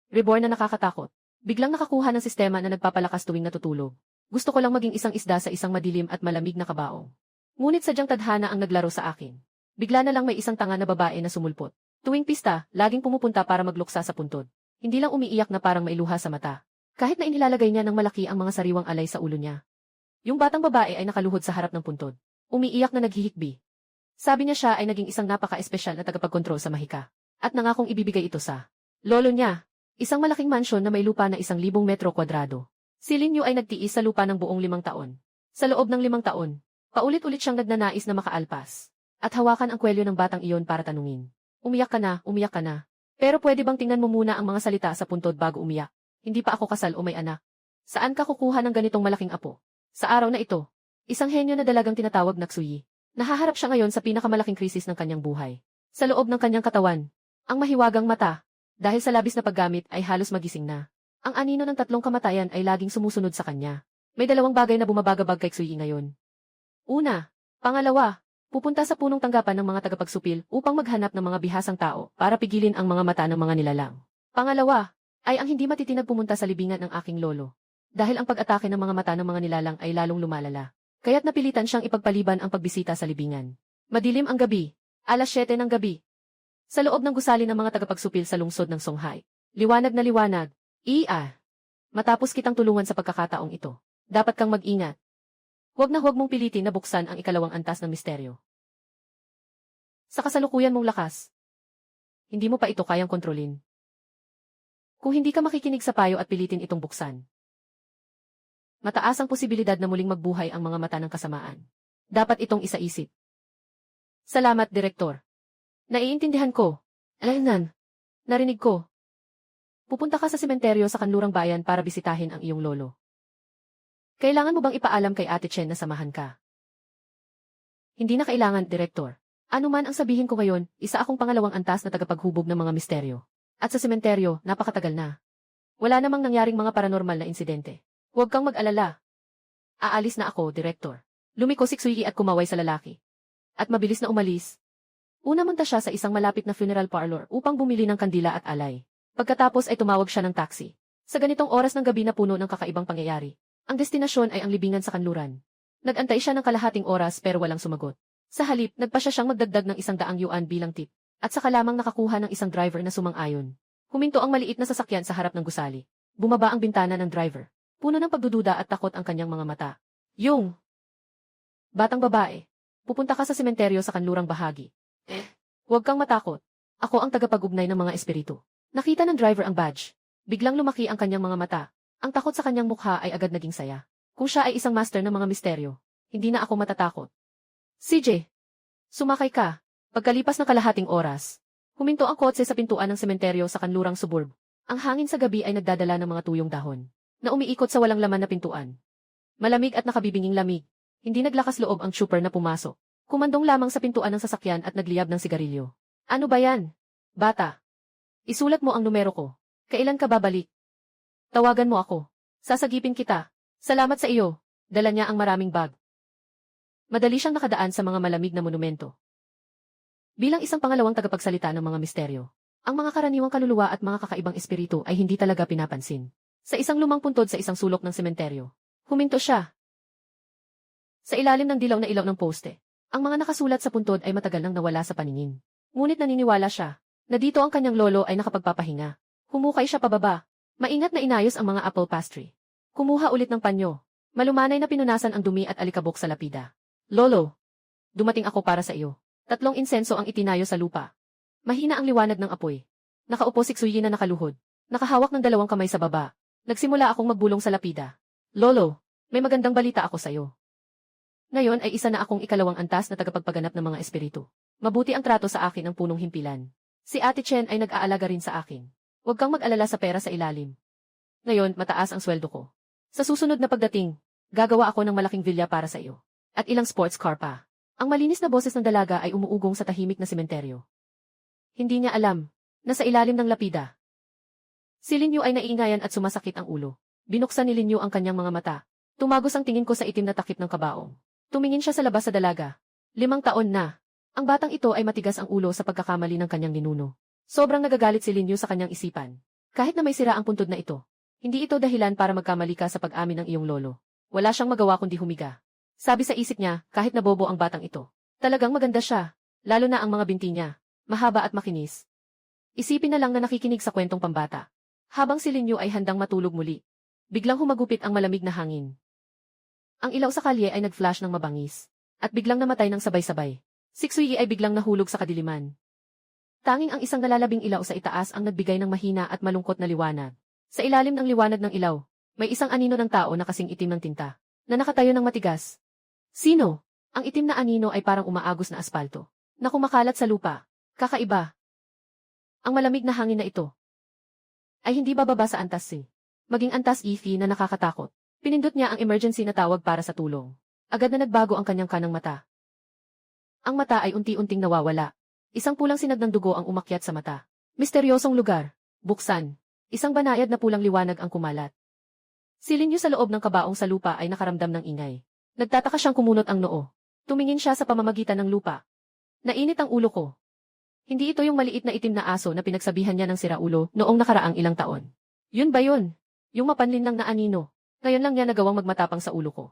Reborn na nakakatakot. Biglang nakakuha ng sistema na nagpapalakas tuwing natutulog. Gusto ko lang maging isang isda sa isang madilim at malamig na kabaong. Ngunit sadyang tadhana ang naglaro sa akin. Bigla na lang may isang tanga na babae na sumulpot. Tuwing pista, laging pumupunta para magluksa sa puntod. Hindi lang umiiyak na parang may luha sa mata. Kahit na inilalagay niya ng malaki ang mga sariwang alay sa ulo niya. Yung batang babae ay nakaluhod sa harap ng puntod. Umiiyak na naghihikbi. Sabi niya siya ay naging isang napaka-espesyal na tagapagkontrol sa mahika. At nangakong ibibigay ito sa lolo niya. Isang malaking mansyon na may lupa na 1,000 metro kwadrado. Si Lin Yu ay nagtiis sa lupa ng buong 5 taon. Sa loob ng 5 taon, paulit-ulit siyang nagnanais na makaalpas. At hawakan ang kwelyo ng batang iyon para tanungin. Umiyak ka na, umiyak ka na. Pero pwede bang tingnan mo muna ang mga salita sa puntod bago umiyak? Hindi pa ako kasal o may anak. Saan ka kukuha ng ganitong malaking apo? Sa araw na ito, isang henyo na dalagang tinatawag na Xui. Nahaharap siya ngayon sa pinakamalaking krisis ng kanyang buhay. Sa loob ng kanyang katawan, ang mahiwagang mata, dahil sa labis na paggamit ay halos magising na. Ang anino ng 3 kamatayan ay laging sumusunod sa kanya. May 2 bagay na bumabagabag kay Xui ngayon. Una, pangalawa, pupunta sa punong tanggapan ng mga tagapagsupil upang maghanap ng mga bihasang tao para pigilin ang mga mata ng mga nilalang. Pangalawa, ay ang hindi matitinag pumunta sa libingan ng aking lolo. Dahil ang pag-atake ng mga mata ng mga nilalang ay lalong lumalala. Kaya't napilitan siyang ipagpaliban ang pagbisita sa libingan. Madilim ang gabi, 7:00 ng gabi. Sa loob ng gusali ng mga tagapagsupil sa lungsod ng Songhai. Liwanag na liwanag. Matapos kitang tulungan sa pagkakataong ito, dapat kang mag-ingat. Huwag na huwag mong pilitin na buksan ang 2nd antas ng misteryo. Sa kasalukuyan mong lakas, hindi mo pa ito kayang kontrolin. Kung hindi ka makikinig sa payo at pilitin itong buksan, mataas ang posibilidad na muling magbuhay ang mga mata ng kasamaan. Dapat itong isaisip. Salamat, Direktor. Naiintindihan ko. Alaynan. Narinig ko. Pupunta ka sa sementeryo sa kanlurang bayan para bisitahin ang iyong lolo. Kailangan mo bang ipaalam kay Ate Chen na samahan ka? Hindi na kailangan, Direktor. Ano man ang sabihin ko ngayon, isa akong pangalawang antas na tagapaghubog ng mga misteryo. At sa sementeryo, napakatagal na. Wala namang nangyaring mga paranormal na insidente. Huwag kang mag-alala. Aalis na ako, Direktor. Lumiko si Xui at kumaway sa lalaki. At mabilis na umalis. Una munta siya sa isang malapit na funeral parlor upang bumili ng kandila at alay. Pagkatapos ay tumawag siya ng taxi. Sa ganitong oras ng gabi na puno ng kakaibang pangyayari, ang destinasyon ay ang libingan sa kanluran. Nag-antay siya ng kalahating oras pero walang sumagot. Sa halip, nagpa siyang magdagdag ng 100 yuan bilang tip, at saka lamang nakakuha ng isang driver na sumang-ayon. Huminto ang maliit na sasakyan sa harap ng gusali. Bumaba ang bintana ng driver. Puno ng pagdududa at takot ang kanyang mga mata. Yung batang babae, pupunta ka sa sementeryo sa kanlurang bahagi. Huwag kang matakot. Ako ang tagapag-ugnay ng mga espiritu. Nakita ng driver ang badge. Biglang lumaki ang kanyang mga mata. Ang takot sa kanyang mukha ay agad naging saya. Kung siya ay isang master ng mga misteryo, hindi na ako matatakot. CJ, sumakay ka. Pagkalipas ng kalahating oras, huminto ang kotse sa pintuan ng sementeryo sa kanlurang suburb. Ang hangin sa gabi ay nagdadala ng mga tuyong dahon na umiikot sa walang laman na pintuan. Malamig at nakabibinging lamig. Hindi naglakas loob ang trooper na pumasok. Kumandong lamang sa pintuan ng sasakyan at nagliyab ng sigarilyo. Ano ba yan? Bata. Isulat mo ang numero ko. Kailan ka babalik? Tawagan mo ako. Sasagipin kita. Salamat sa iyo. Dala niya ang maraming bag. Madali siyang nakadaan sa mga malamig na monumento. Bilang isang pangalawang tagapagsalita ng mga misteryo, ang mga karaniwang kaluluwa at mga kakaibang espiritu ay hindi talaga pinapansin. Sa isang lumang puntod sa isang sulok ng sementeryo, huminto siya. Sa ilalim ng dilaw na ilaw ng poste, ang mga nakasulat sa puntod ay matagal nang nawala sa paningin. Ngunit naniniwala siya na dito ang kanyang lolo ay nakapagpapahinga. Humukay siya pababa. Maingat na inayos ang mga apple pastry. Kumuha ulit ng panyo. Malumanay na pinunasan ang dumi at alikabok sa lapida. Lolo, dumating ako para sa iyo. 3 insenso ang itinayo sa lupa. Mahina ang liwanag ng apoy. Nakaupo si Xui na nakaluhod. Nakahawak ng 2 kamay sa baba. Nagsimula akong magbulong sa lapida. Lolo, may magandang balita ako sa iyo. Ngayon ay isa na akong 2nd antas na tagapagpaganap ng mga espiritu. Mabuti ang trato sa akin ng punong himpilan. Si Ate Chen ay nag-aalaga rin sa akin. Huwag kang mag-alala sa pera sa ilalim. Ngayon, mataas ang sweldo ko. Sa susunod na pagdating, gagawa ako ng malaking villa para sa iyo. At ilang sports car pa. Ang malinis na boses ng dalaga ay umuugong sa tahimik na sementeryo. Hindi niya alam na sa ilalim ng lapida. Si Lin Yu ay naiingayan at sumasakit ang ulo. Binuksan ni Lin Yu ang kanyang mga mata. Tumagos ang tingin ko sa itim na takip ng kabaong. Tumingin siya sa labas sa dalaga. 5 taon na. Ang batang ito ay matigas ang ulo sa pagkakamali ng kanyang ninuno. Sobrang nagagalit si Lin Yu sa kanyang isipan. Kahit na may sira ang puntod na ito, hindi ito dahilan para magkamali ka sa pag-amin ng iyong lolo. Wala siyang magawa kundi humiga. Sabi sa isip niya, kahit na bobo ang batang ito. Talagang maganda siya, lalo na ang mga binti niya, mahaba at makinis. Isipin na lang na nakikinig sa kwentong pambata. Habang si Linyu ay handang matulog muli, biglang humagupit ang malamig na hangin. Ang ilaw sa kalye ay nag-flash ng mabangis, at biglang namatay ng sabay-sabay. Si Xuyi ay biglang nahulog sa kadiliman. Tanging ang isang nalalabing ilaw sa itaas ang nagbigay ng mahina at malungkot na liwanag. Sa ilalim ng liwanag ng ilaw, may isang anino ng tao na kasing itim ng tinta, na nakatayo ng matigas. Sino? Ang itim na anino ay parang umaagos na aspalto, na kumakalat sa lupa. Kakaiba. Ang malamig na hangin na ito ay hindi bababa sa antas C. Maging antas EV na nakakatakot. Pinindot niya ang emergency na tawag para sa tulong. Agad na nagbago ang kanyang kanang mata. Ang mata ay unti-unting nawawala. Isang pulang sinag ng dugo ang umakyat sa mata. Misteryosong lugar. Buksan. Isang banayad na pulang liwanag ang kumalat. Si Linyu sa loob ng kabaong sa lupa ay nakaramdam ng ingay. Nagtataka siyang kumunot ang noo. Tumingin siya sa pamamagitan ng lupa. Nainit ang ulo ko. Hindi ito yung maliit na itim na aso na pinagsabihan niya ng siraulo noong nakaraang ilang taon. Yun ba yun? Yung mapanlin lang na anino. Ngayon lang niya nagawang magmatapang sa ulo ko.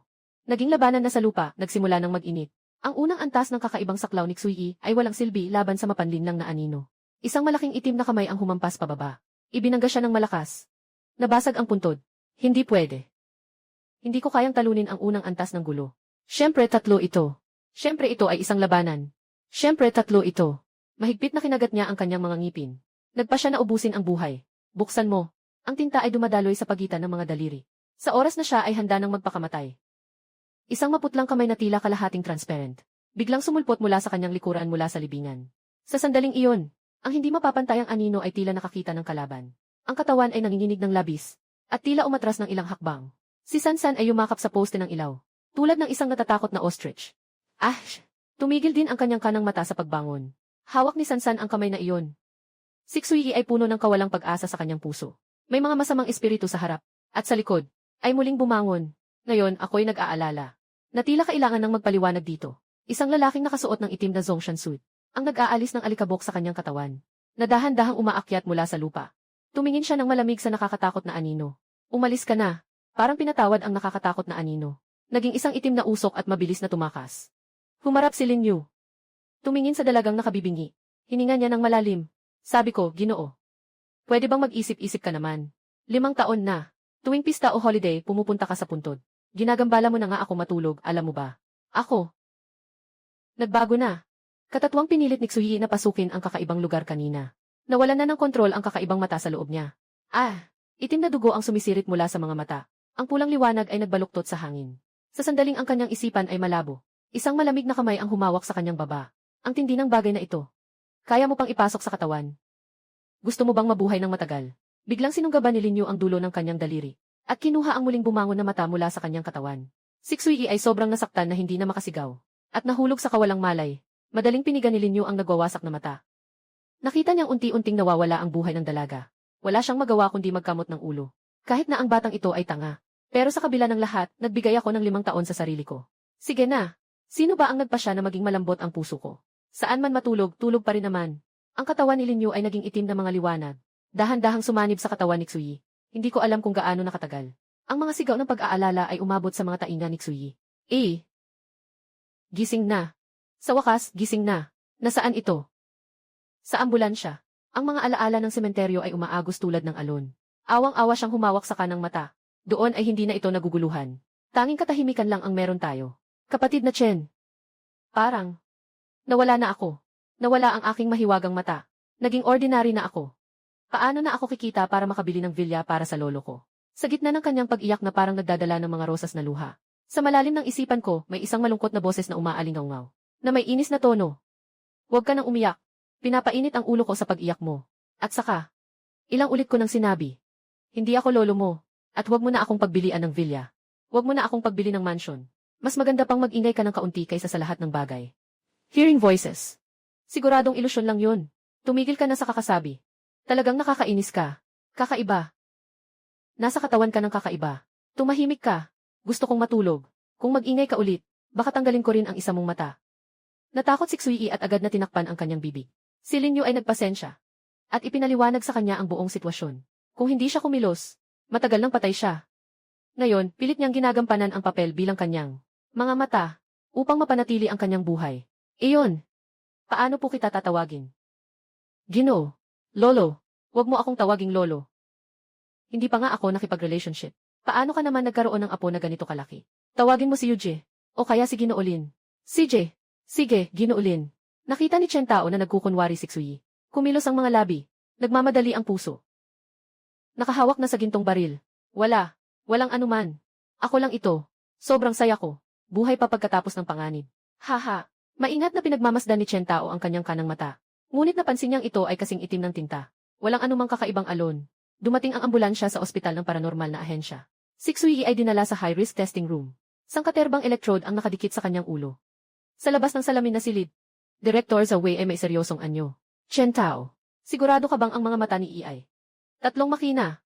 Naging labanan na sa lupa, nagsimula ng mag-init. Ang unang antas ng kakaibang saklaw ni Xuyi ay walang silbi laban sa mapanlin lang na anino. Isang malaking itim na kamay ang humampas pababa. Ibinangga siya ng malakas. Nabasag ang puntod. Hindi pwede. Hindi ko kayang talunin ang unang antas ng gulo. Siyempre tatlo ito. Siyempre ito ay isang labanan. Siyempre tatlo ito. Mahigpit na kinagat niya ang kanyang mga ngipin. Nagpa siya na ubusin ang buhay. Buksan mo. Ang tinta ay dumadaloy sa pagitan ng mga daliri. Sa oras na siya ay handa ng magpakamatay. Isang maputlang kamay na tila kalahating transparent. Biglang sumulpot mula sa kanyang likuran mula sa libingan. Sa sandaling iyon, ang hindi mapapantayang anino ay tila nakakita ng kalaban. Ang katawan ay nanginginig ng labis, at tila umatras ng ilang hakbang. Si Sansan ay yumakap sa poste ng ilaw, tulad ng isang natatakot na ostrich. Tumigil din ang kanyang kanang mata sa pagbangon. Hawak ni Sansan ang kamay na iyon. Si Xuyi ay puno ng kawalang pag-asa sa kanyang puso. May mga masamang espiritu sa harap, at sa likod, ay muling bumangon. Ngayon, ako'y nag-aalala. Na tila kailangan ng magpaliwanag dito. Isang lalaking nakasuot ng itim na Zongshan suit, ang nag-aalis ng alikabok sa kanyang katawan. Nadahan-dahang umaakyat mula sa lupa. Tumingin siya ng malamig sa nakakatakot na anino. Umalis ka na. Parang pinatawad ang nakakatakot na anino. Naging isang itim na usok at mabilis na tumakas. Humarap si Linyu. Tumingin sa dalagang nakabibingi. Hininga niya ng malalim. Sabi ko, Ginoo. Pwede bang mag-isip-isip ka naman? 5 taon na. Tuwing pista o holiday, pumupunta ka sa puntod. Ginagambala mo na nga ako matulog, alam mo ba? Ako. Nagbago na. Katatwang pinilit ni Xuyi na pasukin ang kakaibang lugar kanina. Nawalan na ng kontrol ang kakaibang mata sa loob niya. Itim na dugo ang sumisirit mula sa mga mata. Ang pulang liwanag ay nagbaluktot sa hangin. Sa sandaling ang kanyang isipan ay malabo. Isang malamig na kamay ang humawak sa kanyang baba. Ang tindi ng bagay na ito. Kaya mo pang ipasok sa katawan. Gusto mo bang mabuhay ng matagal? Biglang sinunggaban ni Linyu ang dulo ng kanyang daliri. At kinuha ang muling bumangon na mata mula sa kanyang katawan. Si Xuyi ay sobrang nasaktan na hindi na makasigaw. At nahulog sa kawalang malay. Madaling piniga ni Linyu ang nagwawasak na mata. Nakita niyang unti-unting nawawala ang buhay ng dalaga. Wala siyang magawa kundi magkamot ng ulo. Kahit na ang batang ito ay tanga. Pero sa kabila ng lahat, nagbigay ako ng 5 taon sa sarili ko. Sige na. Sino ba ang nagpasya na maging malambot ang puso ko? Saan man matulog, tulog pa rin naman. Ang katawan ni Linyu ay naging itim na mga liwanag. Dahan-dahang sumanib sa katawan ni Xuyi. Hindi ko alam kung gaano nakatagal. Ang mga sigaw ng pag-aalala ay umabot sa mga tainga ni Xuyi. Gising na. Sa wakas, gising na. Nasaan ito? Sa ambulansya. Ang mga alaala ng sementeryo ay umaagos tulad ng alon. Awang-awa siyang humawak sa kanang mata. Doon ay hindi na ito naguguluhan. Tanging katahimikan lang ang meron tayo. Kapatid na Chen. Parang. Nawala na ako. Nawala ang aking mahiwagang mata. Naging ordinary na ako. Paano na ako kikita para makabili ng vilya para sa lolo ko? Sa gitna ng kanyang pag-iyak na parang nagdadala ng mga rosas na luha. Sa malalim ng isipan ko, may isang malungkot na boses na umaalingaw-ngaw. Na may inis na tono. Huwag ka nang umiyak. Pinapainit ang ulo ko sa pag-iyak mo. At saka, ilang ulit ko nang sinabi. Hindi ako lolo mo. At huwag mo na akong pagbilian ng vilya. Huwag mo na akong pagbili ng mansion. Mas maganda pang mag-ingay ka ng kaunti kaysa sa lahat ng bagay. Hearing voices. Siguradong ilusyon lang yun. Tumigil ka na sa kakasabi. Talagang nakakainis ka. Kakaiba. Nasa katawan ka ng kakaiba. Tumahimik ka. Gusto kong matulog. Kung mag-ingay ka ulit, baka tanggalin ko rin ang isa mong mata. Natakot si Xuyi at agad na tinakpan ang kanyang bibig. Si Linyu ay nagpasensya. At ipinaliwanag sa kanya ang buong sitwasyon. Kung hindi siya kumilos, matagal nang patay siya. Ngayon, pilit niyang ginagampanan ang papel bilang kanyang mga mata upang mapanatili ang kanyang buhay. Iyon. Paano po kita tatawagin? Ginoo. Lolo. Huwag mo akong tawaging lolo. Hindi pa nga ako nakipag-relationship. Paano ka naman nagkaroon ng apo na ganito kalaki? Tawagin mo si Yuje. O kaya si Ginoo Lin. CJ. Sige, Ginoo Lin. Nakita ni Chen Tao na nagkukunwari si Xui. Kumilos ang mga labi. Nagmamadali ang puso. Nakahawak na sa gintong baril. Walang anuman. Ako lang ito. Sobrang saya ko. Buhay pa pagkatapos ng panganib. Haha. Maingat na pinagmamasdan ni Chen Tao ang kanyang kanang mata. Ngunit napansin niyang ito ay kasing itim ng tinta. Walang anumang kakaibang alon. Dumating ang ambulansya sa ospital ng paranormal na ahensya. Si Xui ay dinala sa high-risk testing room. Sangkaterbang electrode ang nakadikit sa kanyang ulo. Sa labas ng salamin na silid, Director Zawei ay may seryosong anyo. Chen Tao, sigurado ka bang ang mga mata ni ay 3 makina?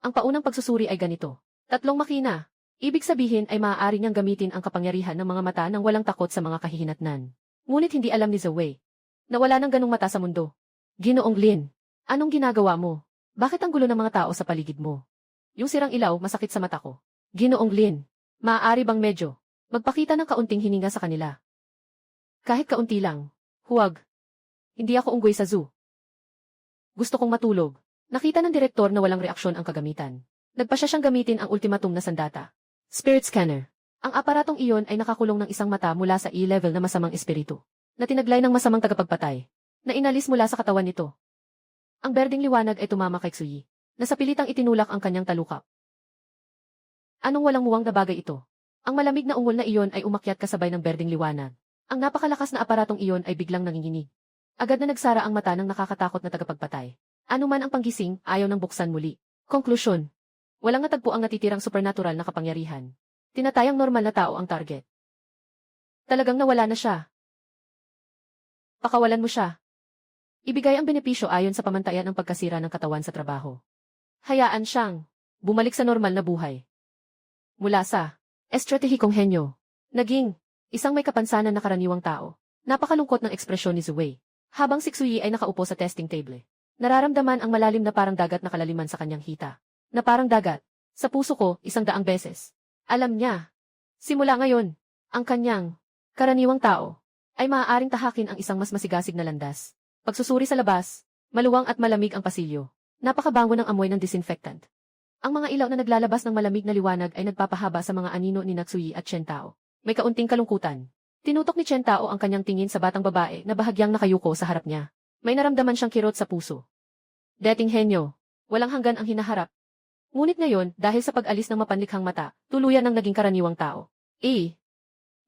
Ang paunang pagsusuri ay ganito. 3 makina. Ibig sabihin ay maaari niyang gamitin ang kapangyarihan ng mga mata nang walang takot sa mga kahihinatnan. Ngunit hindi alam ni Zawei na wala nang ganong mata sa mundo. Ginoong Lin, anong ginagawa mo? Bakit ang gulo ng mga tao sa paligid mo? Yung sirang ilaw masakit sa mata ko. Ginoong Lin, maaari bang medyo magpakita ng kaunting hininga sa kanila? Kahit kaunti lang. Huwag. Hindi ako unggoy sa zoo. Gusto kong matulog. Nakita ng direktor na walang reaksyon ang kagamitan. Nagpasya siyang gamitin ang ultimatum na sandata. Spirit scanner. Ang aparatong iyon ay nakakulong ng isang mata mula sa E-level na masamang espiritu, na tinaglay ng masamang tagapagpatay, na inalis mula sa katawan nito. Ang berdeng liwanag ay tumama kay Xui, na sa pilitang itinulak ang kanyang talukap. Anong walang muwang na bagay ito? Ang malamig na ungol na iyon ay umakyat kasabay ng berdeng liwanag. Ang napakalakas na aparatong iyon ay biglang nanginginig. Agad na nagsara ang mata ng nakakatakot na tagapagpatay. Ano man ang panggising, ayaw nang buksan muli. Konklusyon. Walang natagpo ang natitirang supernatural na kapangyarihan. Tinatayang normal na tao ang target. Talagang nawala na siya. Pakawalan mo siya. Ibigay ang benepisyo ayon sa pamantayan ng pagkasira ng katawan sa trabaho. Hayaan siyang bumalik sa normal na buhay. Mula sa estratehikong henyo, naging isang may kapansanan na karaniwang tao. Napakalungkot ng ekspresyon ni Zuwei. Habang si Xui ay nakaupo sa testing table, nararamdaman ang malalim na parang dagat na kalaliman sa kanyang hita. Na parang dagat. Sa puso ko, 100 beses. Alam niya. Simula ngayon, ang kanyang karaniwang tao ay maaaring tahakin ang isang mas masigasig na landas. Pagsusuri sa labas, maluwang at malamig ang pasilyo. Napakabango ng amoy ng disinfectant. Ang mga ilaw na naglalabas ng malamig na liwanag ay nagpapahaba sa mga anino ni Natsui at Chen Tao. May kaunting kalungkutan. Tinutok ni Chen Tao ang kanyang tingin sa batang babae na bahagyang nakayuko sa harap niya. May naramdaman siyang kirot sa puso. Dating henyo, walang hanggan ang hinaharap. Ngunit ngayon, dahil sa pag-alis ng mapanlikhang mata, tuluyan ng naging karaniwang tao.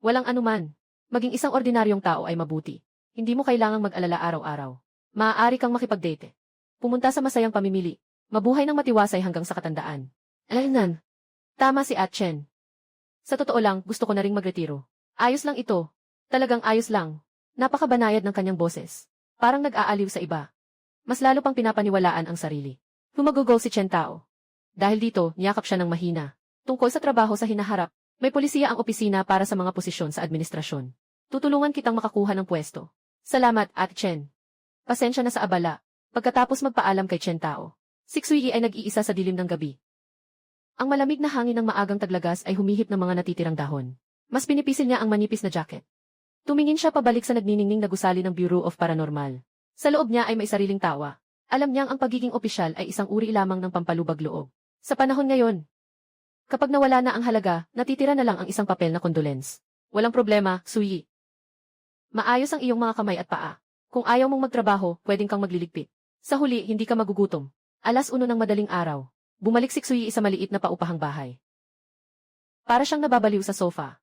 Walang anuman. Maging isang ordinaryong tao ay mabuti. Hindi mo kailangang mag-alala araw-araw. Maaari kang makipag-date. Pumunta sa masayang pamimili. Mabuhay ng matiwasay hanggang sa katandaan. Alaynan. Tama si Chen. Sa totoo lang, gusto ko na ring magretiro. Ayos lang ito. Talagang ayos lang. Napakabanayad ng kanyang boses. Parang nag-aaliw sa iba. Mas lalo pang pinapaniwalaan ang sarili. Humagugol si Chen Tao. Dahil dito, niyakap siya ng mahina. Tungkol sa trabaho sa hinaharap, may polisiya ang opisina para sa mga posisyon sa administrasyon. Tutulungan kitang makakuha ng pwesto. Salamat, Chen. Pasensya na sa abala. Pagkatapos magpaalam kay Chen Tao, si Xui ay nag-iisa sa dilim ng gabi. Ang malamig na hangin ng maagang taglagas ay humihip ng mga natitirang dahon. Mas pinipisil niya ang manipis na jacket. Tumingin siya pabalik sa nagniningning na gusali ng Bureau of Paranormal. Sa loob niya ay may sariling tawa. Alam niyang ang pagiging opisyal ay isang uri lamang ng pampalubag loob. Sa panahon ngayon, kapag nawala na ang halaga, natitira na lang ang isang papel na condolence. Walang problema, Xui. Maayos ang iyong mga kamay at paa. Kung ayaw mong magtrabaho, pwedeng kang magliligpit. Sa huli, hindi ka magugutom. 1:00 ng madaling araw. Bumalik si Xui sa maliit na paupahang bahay. Para siyang nababaliw sa sofa.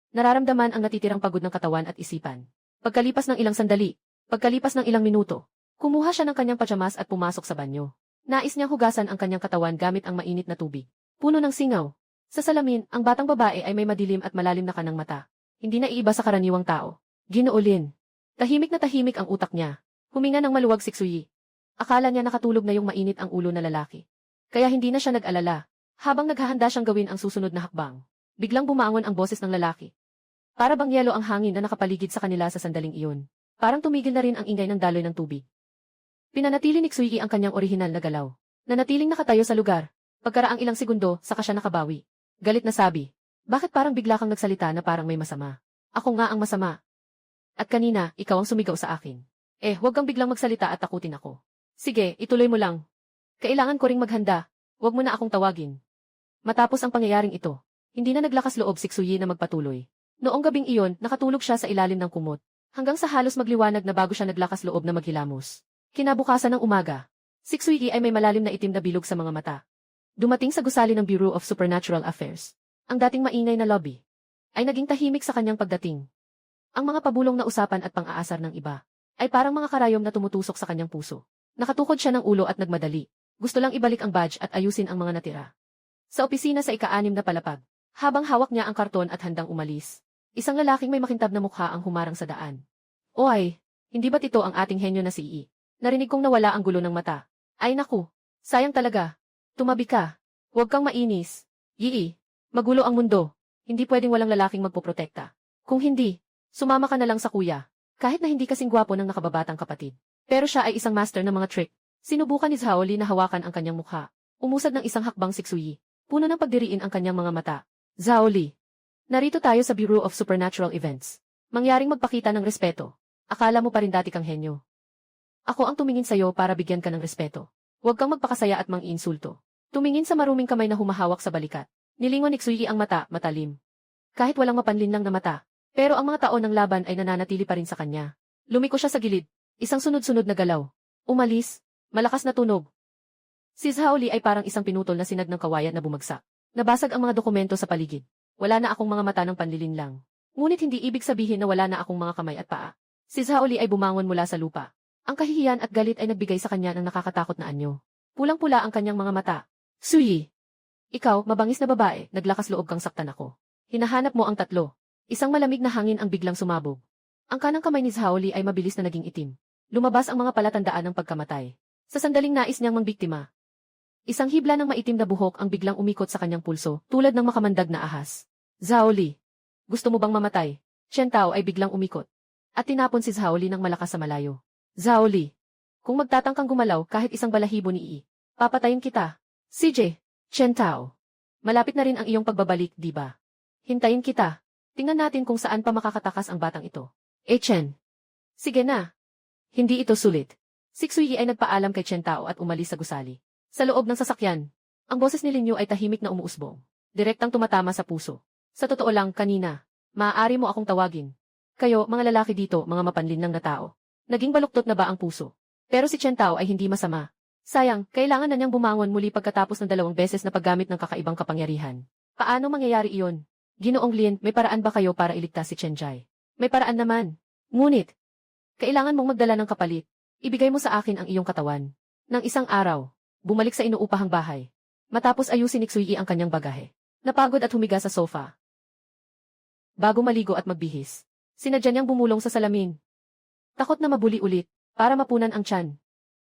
Nararamdaman ang natitirang pagod ng katawan at isipan. Pagkalipas ng ilang sandali, pagkalipas ng ilang minuto, kumuha siya ng kanyang pajamas at pumasok sa banyo. Nais niyang hugasan ang kanyang katawan gamit ang mainit na tubig. Puno ng singaw. Sa salamin, ang batang babae ay may madilim at malalim na kanang mata. Hindi na iiba sa karaniwang tao. Ginoo Lin. Tahimik na tahimik ang utak niya. Huminga ng maluwag si Xui. Akala niya nakatulog na yung mainit ang ulo na lalaki. Kaya hindi na siya nag-alala. Habang naghahanda siyang gawin ang susunod na hakbang, biglang bumangon ang boses ng lalaki. Para bang yelo ang hangin na nakapaligid sa kanila sa sandaling iyon. Parang tumigil na rin ang ingay ng daloy ng tubig. Pinanatili ni Xui ang kanyang orihinal na galaw. Nanatiling nakatayo sa lugar. Pagkaraang ilang segundo, saka siya nakabawi. Galit na sabi, bakit parang bigla kang nagsalita na parang may masama? Ako nga ang masama. At kanina, ikaw ang sumigaw sa akin. Huwag kang biglang magsalita at takutin ako. Sige, ituloy mo lang. Kailangan ko ring maghanda. Huwag mo na akong tawagin. Matapos ang pangyayaring ito, hindi na naglakas loob si Xue na magpatuloy. Noong gabing iyon, nakatulog siya sa ilalim ng kumot, hanggang sa halos magliwanag na bago siya naglakas loob na maghilamos. Kinabukasan ng umaga, si Xue ay may malalim na itim na bilog sa mga mata. Dumating sa gusali ng Bureau of Supernatural Affairs. Ang dating maingay na lobby ay naging tahimik sa kanyang pagdating. Ang mga pabulong na usapan at pang-aasar ng iba ay parang mga karayom na tumutusok sa kanyang puso. Nakatukod siya ng ulo at nagmadali. Gusto lang ibalik ang badge at ayusin ang mga natira. Sa opisina sa ika-6 na palapag, habang hawak niya ang karton at handang umalis, isang lalaking may makintab na mukha ang humarang sa daan. Oy, hindi ba't ito ang ating henyo na si Yi? Narinig kong nawala ang gulo ng mata. Ay naku, sayang talaga. Tumabi ka. Huwag kang mainis. Yi, magulo ang mundo. Hindi pwedeng walang lalaking magpoprotekta. Kung hindi, sumama ka na lang sa kuya. Kahit na hindi kasing gwapo ng nakababatang kapatid. Pero siya ay isang master ng mga trick. Sinubukan ni Zhaoli na hawakan ang kanyang mukha. Umusad ng isang hakbang si Xue. Puno ng pagdiriin ang kanyang mga mata. Zhaoli, narito tayo sa Bureau of Supernatural Events. Mangyaring magpakita ng respeto. Akala mo pa rin dati kang henyo. Ako ang tumingin sa'yo para bigyan ka ng respeto. Huwag kang magpakasaya at mang-iinsulto. Tumingin sa maruming kamay na humahawak sa balikat. Nilingon ni Xue ang mata, matalim. Kahit walang mapanlinlang na mata, pero ang mga taon ng laban ay nananatili pa rin sa kanya. Lumiko siya sa gilid. Isang sunod-sunod na galaw. Umalis. Malakas na tunog. Si Zhaoli ay parang isang pinutol na sinag ng kawayan na bumagsak. Nabasag ang mga dokumento sa paligid. Wala na akong mga mata ng panlilinlang. Ngunit hindi ibig sabihin na wala na akong mga kamay at paa. Si Zhaoli ay bumangon mula sa lupa. Ang kahihiyan at galit ay nagbigay sa kanya ng nakakatakot na anyo. Pulang-pula ang kanyang mga mata. Xue! Ikaw, mabangis na babae, naglakas loob kang saktan ako. Hinahanap mo ang tatlo. Isang malamig na hangin ang biglang sumabog. Ang kanang kamay ni Zhaoli ay mabilis na naging itim. Lumabas ang mga palatandaan ng pagkamatay. Sa sandaling nais niyang mangbiktima. Isang hibla ng maitim na buhok ang biglang umikot sa kanyang pulso, tulad ng makamandag na ahas. Zhaoli, gusto mo bang mamatay? Chen Tao ay biglang umikot. At tinapon si Zhaoli ng malakas sa malayo. Zhaoli, kung magtatangkang gumalaw kahit isang balahibo ni Yi, papatayin kita. CJ, Chen Tao. Malapit na rin ang iyong pagbabalik, di ba? Hintayin kita. Tingnan natin kung saan pa makakatakas ang batang ito. Chen. Sige na. Hindi ito sulit. Si Xue ay nagpaalam kay Chen Tao at umalis sa gusali. Sa loob ng sasakyan, ang boses ni Lin Yu ay tahimik na umuusbong. Direktang tumatama sa puso. Sa totoo lang, kanina, maaari mo akong tawagin. Kayo, mga lalaki dito, mga mapanlinlang na tao. Naging baluktot na ba ang puso? Pero si Chen Tao ay hindi masama. Sayang, kailangan na niyang bumangon muli pagkatapos ng 2 beses na paggamit ng kakaibang kapangyarihan. Paano mangyayari iyon? Ginoong Lin, may paraan ba kayo para iligtas si Chen Jai? May paraan naman. Ngunit, kailangan mong magdala ng kapalit. Ibigay mo sa akin ang iyong katawan. Nang isang araw, bumalik sa inuupahang bahay. Matapos ayusin ni Xue ang kanyang bagahe. Napagod at humiga sa sofa. Bago maligo at magbihis, sinadya niyang bumulong sa salamin. Takot na mabuli ulit, para mapunan ang tiyan.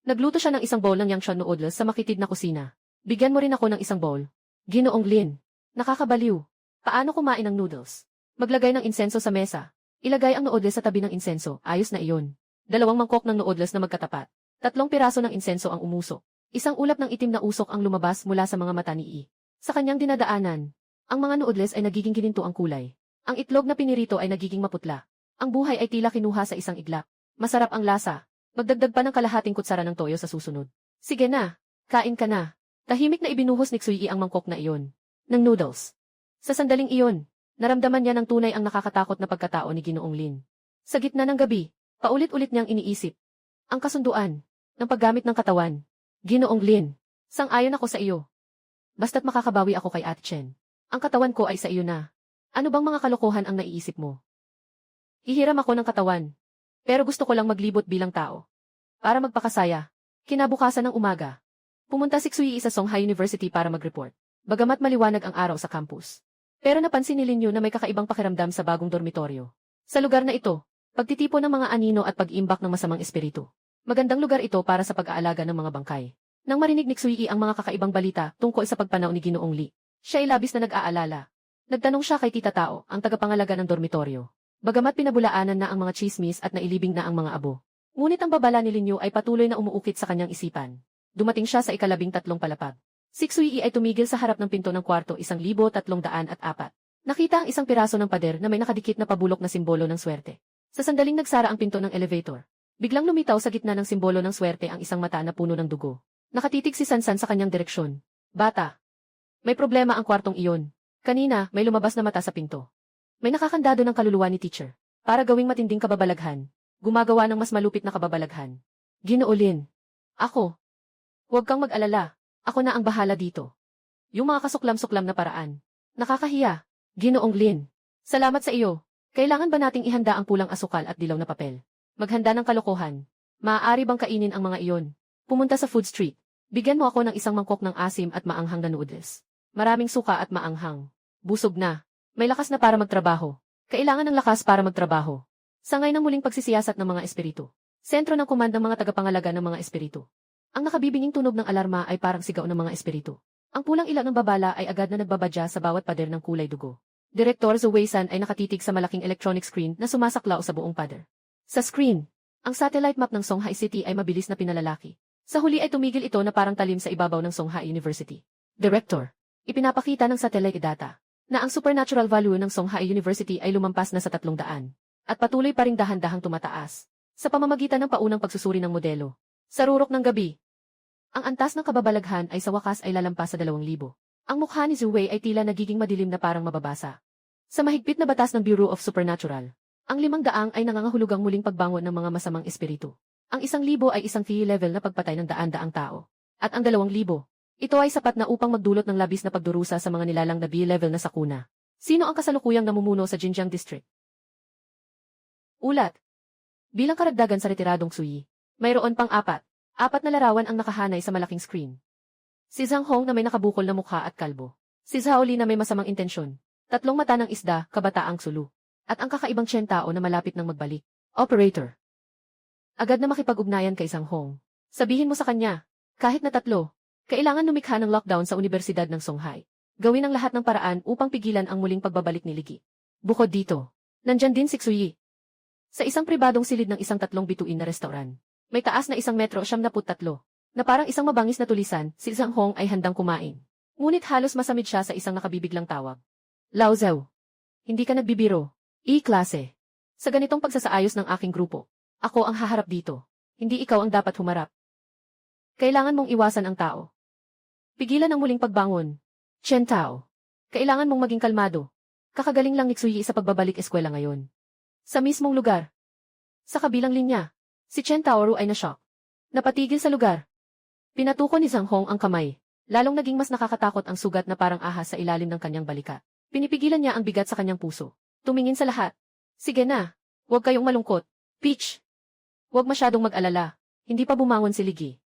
Nagluto siya ng isang bowl ng Yangshan noodles sa makitid na kusina. Bigyan mo rin ako ng isang bowl. Ginoong Lin. Nakakabaliw. Paano kumain ng noodles? Maglagay ng insenso sa mesa. Ilagay ang noodles sa tabi ng insenso, ayos na iyon. 2 mangkok ng noodles na magkatapat. 3 piraso ng insenso ang umusok. Isang ulap ng itim na usok ang lumabas mula sa mga mata ni Yi. Sa kanyang dinadaanan, ang mga noodles ay nagiging gininto ang kulay. Ang itlog na pinirito ay nagiging maputla. Ang buhay ay tila kinuha sa isang iglap. Masarap ang lasa. Magdagdag pa ng kalahating kutsara ng toyo sa susunod. Sige na, kain ka na. Tahimik na ibinuhos ni Xue ang mangkok na iyon. Ng noodles. Sa sandaling iyon, naramdaman niya ng tunay ang nakakatakot na pagkatao ni Ginoong Lin. Sa gitna ng gabi, paulit-ulit niyang iniisip. Ang kasunduan, ng paggamit ng katawan. Ginoong Lin, sang-ayon ako sa iyo. Basta't makakabawi ako kay Ate Chen. Ang katawan ko ay sa iyo na. Ano bang mga kalokohan ang naiisip mo? Hihiram ako ng katawan. Pero gusto ko lang maglibot bilang tao. Para magpakasaya. Kinabukasan ng umaga. Pumunta si Xue sa Songhai University para mag-report. Bagamat maliwanag ang araw sa campus. Pero napansin ni Lin Yu na may kakaibang pakiramdam sa bagong dormitoryo. Sa lugar na ito, pagtitipon ng mga anino at pag-iimbak ng masamang espiritu. Magandang lugar ito para sa pag-aalaga ng mga bangkay. Nang marinig ni Xue ang mga kakaibang balita tungkol sa pagpanaw ni Ginoong Li, siya ay labis na nag-aalala. Nagtanong siya kay Tita Tao, ang tagapangalaga ng dormitoryo. Bagamat pinabulaanan na ang mga chismis at nailibing na ang mga abo. Ngunit ang babala ni Lin Yu ay patuloy na umuukit sa kanyang isipan. Dumating siya sa ika-13 palapag. Si Xui ay tumigil sa harap ng pinto ng kwarto 1,304. Nakita ang isang piraso ng pader na may nakadikit na pabulok na simbolo ng swerte. Sa sandaling nagsara ang pinto ng elevator. Biglang lumitaw sa gitna ng simbolo ng swerte ang isang mata na puno ng dugo. Nakatitig si Sansan sa kanyang direksyon. Bata. May problema ang kwartong iyon. Kanina, may lumabas na mata sa pinto. May nakakandado ng kaluluwa ni teacher. Para gawing matinding kababalaghan. Gumagawa ng mas malupit na kababalaghan. Ginoo Lin. Ako. Huwag kang mag-alala. Ako na ang bahala dito. Yung mga kasuklam-suklam na paraan. Nakakahiya. Ginoong Lin. Salamat sa iyo. Kailangan ba nating ihanda ang pulang asukal at dilaw na papel? Maghanda ng kalokohan. Maaari bang kainin ang mga iyon? Pumunta sa food street. Bigyan mo ako ng isang mangkok ng asim at maanghang na noodles. Maraming suka at maanghang. Busog na. May lakas na para magtrabaho. Kailangan ng lakas para magtrabaho. Sangay ng muling pagsisiyasat ng mga espiritu. Sentro ng komand ng mga tagapangalaga ng mga espiritu. Ang nakabibinging tunog ng alarma ay parang sigaw ng mga espiritu. Ang pulang ilaw ng babala ay agad na nagbabadya sa bawat pader ng kulay dugo. Direktor Zuwei-san ay nakatitig sa malaking electronic screen na sumasaklaw sa buong pader. Sa screen, ang satellite map ng Songhai City ay mabilis na pinalalaki. Sa huli ay tumigil ito na parang talim sa ibabaw ng Songhai University. Director, ipinapakita ng satellite data na ang supernatural value ng Songhai University ay lumampas na sa 300 at patuloy pa ring dahan-dahang tumataas sa pamamagitan ng paunang pagsusuri ng modelo. Sa rurok ng gabi, ang antas ng kababalaghan ay sa wakas ay lalampas sa 2,000. Ang mukha ni Zuwei ay tila nagiging madilim na parang mababasa. Sa mahigpit na batas ng Bureau of Supernatural, ang 500 ay nangangahulugang muling pagbangon ng mga masamang espiritu. Ang 1,000 ay isang fee level na pagpatay ng daan-daang tao. At ang 2,000, ito ay sapat na upang magdulot ng labis na pagdurusa sa mga nilalang na B-level na sakuna. Sino ang kasalukuyang namumuno sa Jinjiang District? Ulat. Bilang karagdagan sa retiradong Sui, mayroon pang 4 na larawan ang nakahanay sa malaking screen. Si Zhang Hong na may nakabukol na mukha at kalbo. Si Zhao Li na may masamang intensyon. 3 mata ng isda, kabataang sulu. At ang kakaibang Chen Tao na malapit ng magbalik. Operator. Agad na makipag-ugnayan kay Zhang Hong. Sabihin mo sa kanya, kahit na 3, kailangan lumikha ng lockdown sa Universidad ng Songhai. Gawin ang lahat ng paraan upang pigilan ang muling pagbabalik ni Ligi. Bukod dito, nandyan din si Xui. Sa isang pribadong silid ng isang 3 bituin na restaurant. May taas na 1 metro 73, na parang isang mabangis na tulisan, si Zhang Hong ay handang kumain. Ngunit halos masamid siya sa isang nakabibiglang tawag. Lao Zhao. Hindi ka nagbibiro. E-klase. Sa ganitong pagsasaayos ng aking grupo, ako ang haharap dito. Hindi ikaw ang dapat humarap. Kailangan mong iwasan ang tao. Pigilan ang muling pagbangon. Chen Tao. Kailangan mong maging kalmado. Kakagaling lang ni Xui sa pagbabalik eskwela ngayon. Sa mismong lugar. Sa kabilang linya. Si Chen Taoru ay na-shock. Napatigil sa lugar. Pinatuko ni Zhang Hong ang kamay. Lalong naging mas nakakatakot ang sugat na parang ahas sa ilalim ng kanyang balikat. Pinipigilan niya ang bigat sa kanyang puso. Tumingin sa lahat. Sige na. Huwag kayong malungkot. Peach. Huwag masyadong mag-alala. Hindi pa bumangon si Ligi.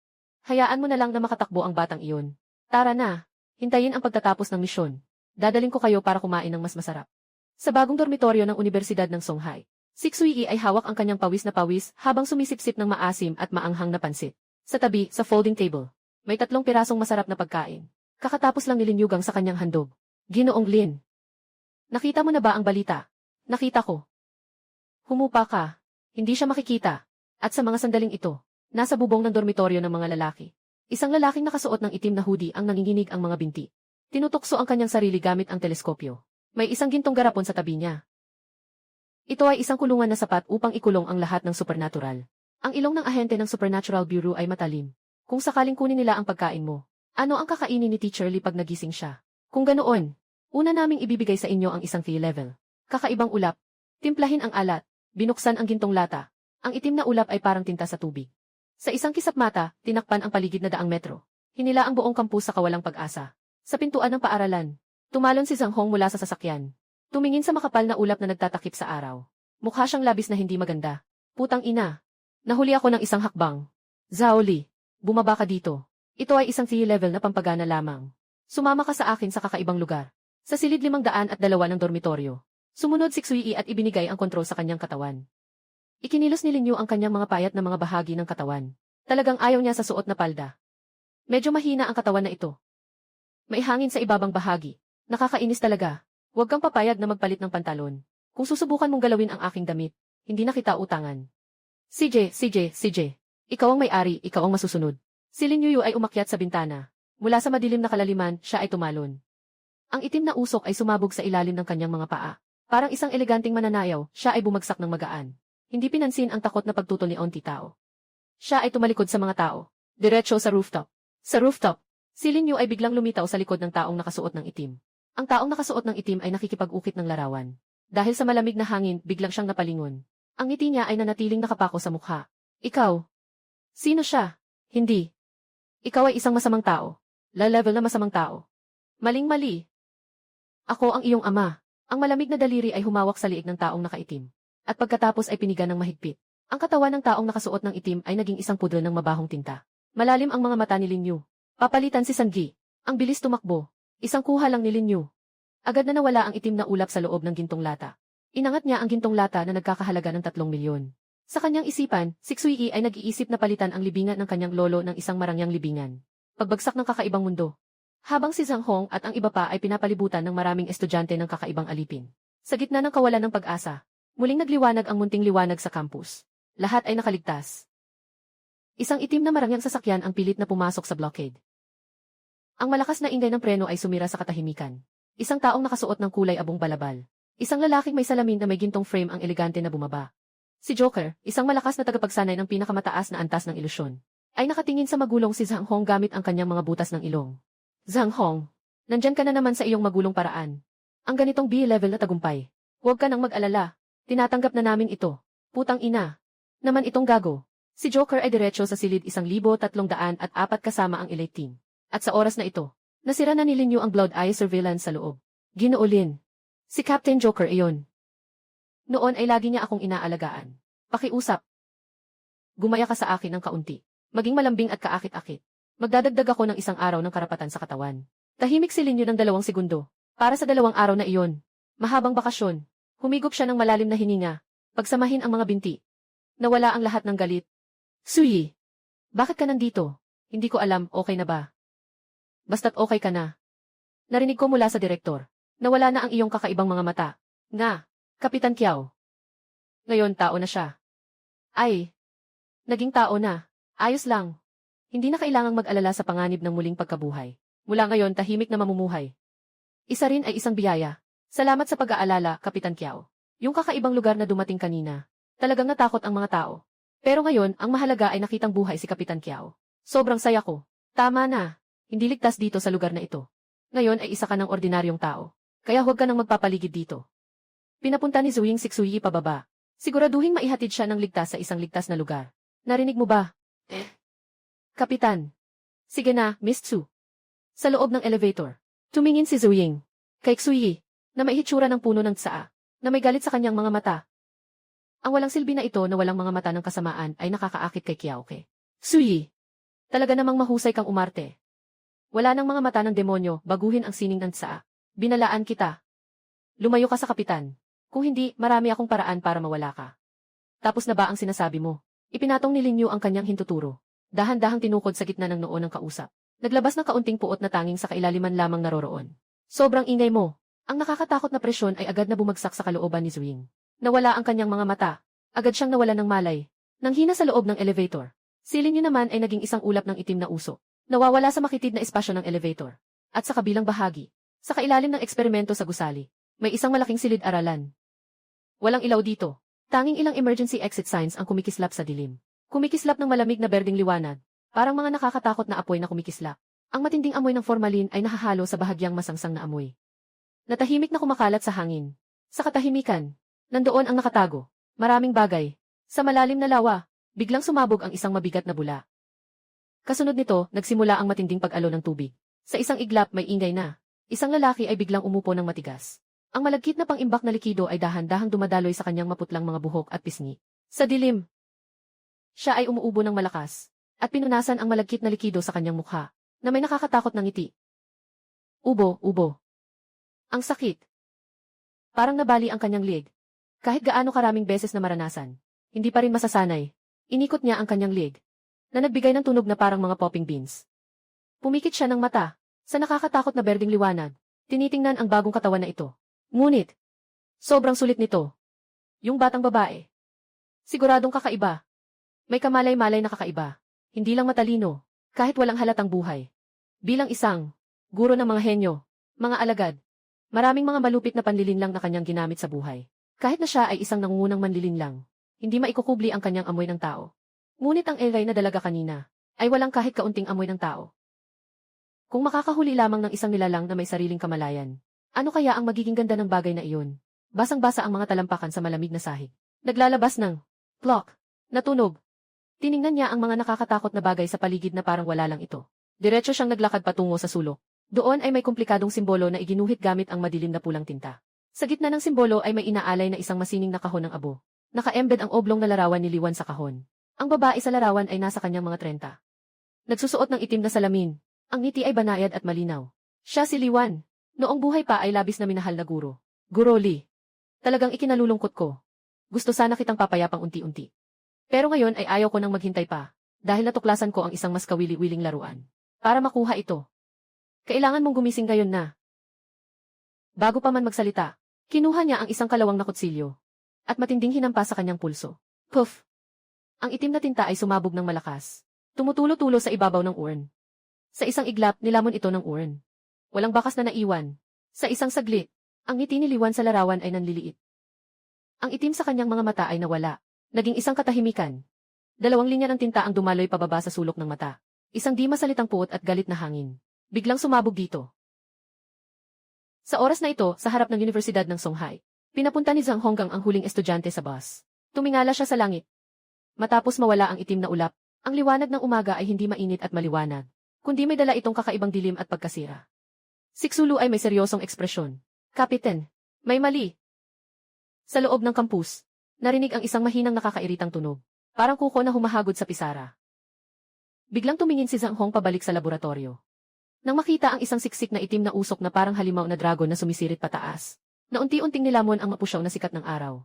Hayaan mo na lang na makatakbo ang batang iyon. Tara na. Hintayin ang pagtatapos ng misyon. Dadaling ko kayo para kumain ng mas masarap. Sa bagong dormitoryo ng Universidad ng Songhai. Si Xui ay hawak ang kanyang pawis na pawis habang sumisipsip ng maasim at maanghang na pansit. Sa tabi, sa folding table, may 3 pirasong masarap na pagkain. Kakatapos lang nilinyugang sa kanyang handog. Ginoong Lin. Nakita mo na ba ang balita? Nakita ko. Humupa ka. Hindi siya makikita. At sa mga sandaling ito, nasa bubong ng dormitoryo ng mga lalaki. Isang lalaking nakasuot ng itim na hoodie ang nanginginig ang mga binti. Tinutukso ang kanyang sarili gamit ang teleskopyo. May isang gintong garapon sa tabi niya. Ito ay isang kulungan na sapat upang ikulong ang lahat ng supernatural. Ang ilong ng ahente ng Supernatural Bureau ay matalim. Kung sakaling kunin nila ang pagkain mo, ano ang kakainin ni Teacher Lee pag nagising siya? Kung ganoon, una naming ibibigay sa inyo ang isang fee level. Kakaibang ulap. Timplahin ang alat. Binuksan ang gintong lata. Ang itim na ulap ay parang tinta sa tubig. Sa isang kisap mata, tinakpan ang paligid na 100 metro. Hinila ang buong kampus sa kawalang pag-asa. Sa pintuan ng paaralan, tumalon si Zhang Hong mula sa sasakyan. Tumingin sa makapal na ulap na nagtatakip sa araw. Mukha siyang labis na hindi maganda. Putang ina. Nahuli ako ng isang hakbang. Zhao Li, bumaba ka dito. Ito ay isang fee level na pampagana lamang. Sumama ka sa akin sa kakaibang lugar. Sa silid 502 ng dormitoryo. Sumunod si Xui at ibinigay ang kontrol sa kanyang katawan. Ikinilos ni Lin Yu ang kanyang mga payat na mga bahagi ng katawan. Talagang ayaw niya sa suot na palda. Medyo mahina ang katawan na ito. May hangin sa ibabang bahagi. Nakakainis talaga. Huwag kang papayag na magpalit ng pantalon. Kung susubukan mong galawin ang aking damit, hindi na kita utangan. CJ. Ikaw ang may-ari, ikaw ang masusunod. Si Lin Yu ay umakyat sa bintana. Mula sa madilim na kalaliman, siya ay tumalon. Ang itim na usok ay sumabog sa ilalim ng kanyang mga paa. Parang isang eleganteng mananayaw, siya ay bumagsak ng magaan. Hindi pinansin ang takot na pagtutol ni Onti Tao. Siya ay tumalikod sa mga tao. Diretso sa rooftop. Sa rooftop, si Lin Yu ay biglang lumitaw sa likod ng taong nakasuot ng itim. Ang taong nakasuot ng itim ay nakikipag-ukit ng larawan. Dahil sa malamig na hangin, biglang siyang napalingon. Ang ngiti niya ay nanatiling nakapako sa mukha. Ikaw? Sino siya? Hindi. Ikaw ay isang masamang tao. Level na masamang tao. Maling-mali. Ako ang iyong ama. Ang malamig na daliri ay humawak sa liig ng taong nakaitim. At pagkatapos ay pinigan ng mahigpit. Ang katawan ng taong nakasuot ng itim ay naging isang pudro ng mabahong tinta. Malalim ang mga mata ni Lin Yu. Papalitan si Sangi. Ang bilis tumakbo. Isang kuha lang ni Lin Yu. Agad na nawala ang itim na ulap sa loob ng gintong lata. Inangat niya ang gintong lata na nagkakahalaga ng 3 milyon. Sa kanyang isipan, si Xui ay nag-iisip na palitan ang libingan ng kanyang lolo ng isang marangyang libingan. Pagbagsak ng kakaibang mundo. Habang si Zhang Hong at ang iba pa ay pinapalibutan ng maraming estudyante ng kakaibang alipin. Sa gitna ng kawalan ng pag-asa, muling nagliwanag ang munting liwanag sa campus. Lahat ay nakaligtas. Isang itim na marangyang sasakyan ang pilit na pumasok sa blockade. Ang malakas na ingay ng preno ay sumira sa katahimikan. Isang taong nakasuot ng kulay abong balabal. Isang lalaking may salamin na may gintong frame ang elegante na bumaba. Si Joker, isang malakas na tagapagsanay ng pinakamataas na antas ng ilusyon, ay nakatingin sa magulong si Zhang Hong gamit ang kanyang mga butas ng ilong. Zhang Hong, nandyan ka na naman sa iyong magulong paraan. Ang ganitong B-level na tagumpay. Huwag ka nang mag-alala. Tinatanggap na namin ito. Putang ina. Naman itong gago. Si Joker ay diretso sa silid 1,304 kasama ang elite team. At sa oras na ito, nasira na ni Lin Yu ang Blood Eye surveillance sa loob. Ginoolin. Si Captain Joker iyon. Noon ay lagi niya akong inaalagaan. Pakiusap. Gumaya ka sa akin ng kaunti. Maging malambing at kaakit-akit. Magdadagdag ako ng 1 araw ng karapatan sa katawan. Tahimik si Lin Yu ng 2 segundo. Para sa 2 araw na iyon. Mahabang bakasyon. Humigop siya ng malalim na hininga. Pagsamahin ang mga binti. Nawala ang lahat ng galit. Suyi. Bakit ka nandito? Hindi ko alam, okay na ba? Basta't okay ka na. Narinig ko mula sa direktor. Nawala na ang iyong kakaibang mga mata. Nga, Kapitan Kiao. Ngayon tao na siya. Ay. Naging tao na. Ayos lang. Hindi na kailangang mag-alala sa panganib ng muling pagkabuhay. Mula ngayon tahimik na mamumuhay. Isa rin ay isang biyaya. Salamat sa pag-aalala, Kapitan Kiao. Yung kakaibang lugar na dumating kanina. Talagang natakot ang mga tao. Pero ngayon, ang mahalaga ay nakitang buhay si Kapitan Kiao. Sobrang saya ko. Tama na. Hindi ligtas dito sa lugar na ito. Ngayon ay isa ka ng ordinaryong tao. Kaya huwag ka nang magpapaligid dito. Pinapunta ni Zuing si Xui pababa. Siguraduhing maihatid siya ng ligtas sa isang ligtas na lugar. Narinig mo ba? Kapitan. Sige na, Miss Tsu. Sa loob ng elevator, tumingin si Zuing kay Xui, na may hitsura ng puno ng tsaa, na may galit sa kanyang mga mata. Ang walang silbi na ito na walang mga mata ng kasamaan ay nakakaakit kay Kiaoke. Xui, talaga namang mahusay kang umarte. Wala nang mga mata ng demonyo, baguhin ang sining ng tsaa. Binalaan kita. Lumayo ka sa kapitan. Kung hindi, marami akong paraan para mawala ka. Tapos na ba ang sinasabi mo? Ipinatong ni Lin Yu ang kanyang hintuturo. Dahan-dahang tinukod sa gitna ng noo ng kausap. Naglabas ng kaunting puot na tanging sa kailaliman lamang naroroon. Sobrang ingay mo. Ang nakakatakot na presyon ay agad na bumagsak sa kalooban ni Zuing. Nawala ang kanyang mga mata. Agad siyang nawalan ng malay. Nanghina sa loob ng elevator. Si Lin Yu naman ay naging isang ulap ng itim na uso. Nawawala sa makitid na espasyo ng elevator. At sa kabilang bahagi, sa kailalim ng eksperimento sa gusali, may isang malaking silid-aralan. Walang ilaw dito. Tanging ilang emergency exit signs ang kumikislap sa dilim. Kumikislap ng malamig na berdeng liwanag. Parang mga nakakatakot na apoy na kumikislap. Ang matinding amoy ng formalin ay nahahalo sa bahagyang masangsang na amoy. Natahimik na kumakalat sa hangin. Sa katahimikan, nandoon ang nakatago. Maraming bagay. Sa malalim na lawa, biglang sumabog ang isang mabigat na bula. Kasunod nito, nagsimula ang matinding pag-alo ng tubig. Sa isang iglap may ingay na. Isang lalaki ay biglang umupo ng matigas. Ang malagkit na pang-imbak na likido ay dahan-dahang dumadaloy sa kanyang maputlang mga buhok at pisngi. Sa dilim, siya ay umuubo ng malakas, at pinunasan ang malagkit na likido sa kanyang mukha, na may nakakatakot na ngiti. Ubo. Ang sakit. Parang nabali ang kanyang leg. Kahit gaano karaming beses na maranasan, hindi pa rin masasanay. Inikot niya ang kanyang leg, na nagbigay ng tunog na parang mga popping beans. Pumikit siya ng mata, sa nakakatakot na berdeng liwanag, tinitingnan ang bagong katawan na ito. Ngunit, sobrang sulit nito. Yung batang babae. Siguradong kakaiba. May kamalay-malay na kakaiba. Hindi lang matalino. Kahit walang halatang buhay. Bilang isang guro ng mga henyo, mga alagad, maraming mga malupit na panlilinlang na kanyang ginamit sa buhay. Kahit na siya ay isang nangungunang manlilinlang, hindi maikukubli ang kanyang amoy ng tao. Ngunit ang Elray na dalaga kanina, ay walang kahit kaunting amoy ng tao. Kung makakahuli lamang ng isang nilalang na may sariling kamalayan, ano kaya ang magiging ganda ng bagay na iyon? Basang-basa ang mga talampakan sa malamig na sahig. Naglalabas ng clock na tunog. Tiningnan niya ang mga nakakatakot na bagay sa paligid na parang wala lang ito. Diretso siyang naglakad patungo sa sulok. Doon ay may komplikadong simbolo na iginuhit gamit ang madilim na pulang tinta. Sa gitna ng simbolo ay may inaalay na isang masining na kahon ng abo. Naka-embed ang oblong na larawan ni Liwan sa kahon. Ang babae sa larawan ay nasa kanyang mga 30. Nagsusuot ng itim na salamin. Ang ngiti ay banayad at malinaw. Siya si Liwan. Noong buhay pa ay labis na minahal na guro. Guro Li. Talagang ikinalulungkot ko. Gusto sana kitang papayapang unti-unti. Pero ngayon ay ayaw ko nang maghintay pa. Dahil natuklasan ko ang isang mas kawili-wiling laruan. Para makuha ito. Kailangan mong gumising ngayon na. Bago pa man magsalita, kinuha niya ang isang kalawang na kutsilyo. At matinding hinampa sa kanyang pulso. Puff! Ang itim na tinta ay sumabog ng malakas. Tumutulo-tulo sa ibabaw ng urn. Sa isang iglap, nilamon ito ng urn. Walang bakas na naiwan. Sa isang saglit, ang ngiti ni Liwan sa larawan ay nanliliit. Ang itim sa kanyang mga mata ay nawala. Naging isang katahimikan. 2 linya ng tinta ang dumaloy pababa sa sulok ng mata. Isang di masalitang puot at galit na hangin. Biglang sumabog dito. Sa oras na ito, sa harap ng Universidad ng Songhai, pinapunta ni Zhang Honggang ang huling estudyante sa bus. Tumingala siya sa langit. Matapos mawala ang itim na ulap, ang liwanag ng umaga ay hindi mainit at maliwanag, kundi may dala itong kakaibang dilim at pagkasira. Si Xulu ay may seryosong ekspresyon. Kapitan, may mali. Sa loob ng kampus, narinig ang isang mahinang nakakairitang tunog. Parang kuko na humahagod sa pisara. Biglang tumingin si Zhang Hong pabalik sa laboratorio. Nang makita ang isang siksik na itim na usok na parang halimaw na dragon na sumisirit pataas, na unti-unting nilamon ang mapusyaw na sikat ng araw.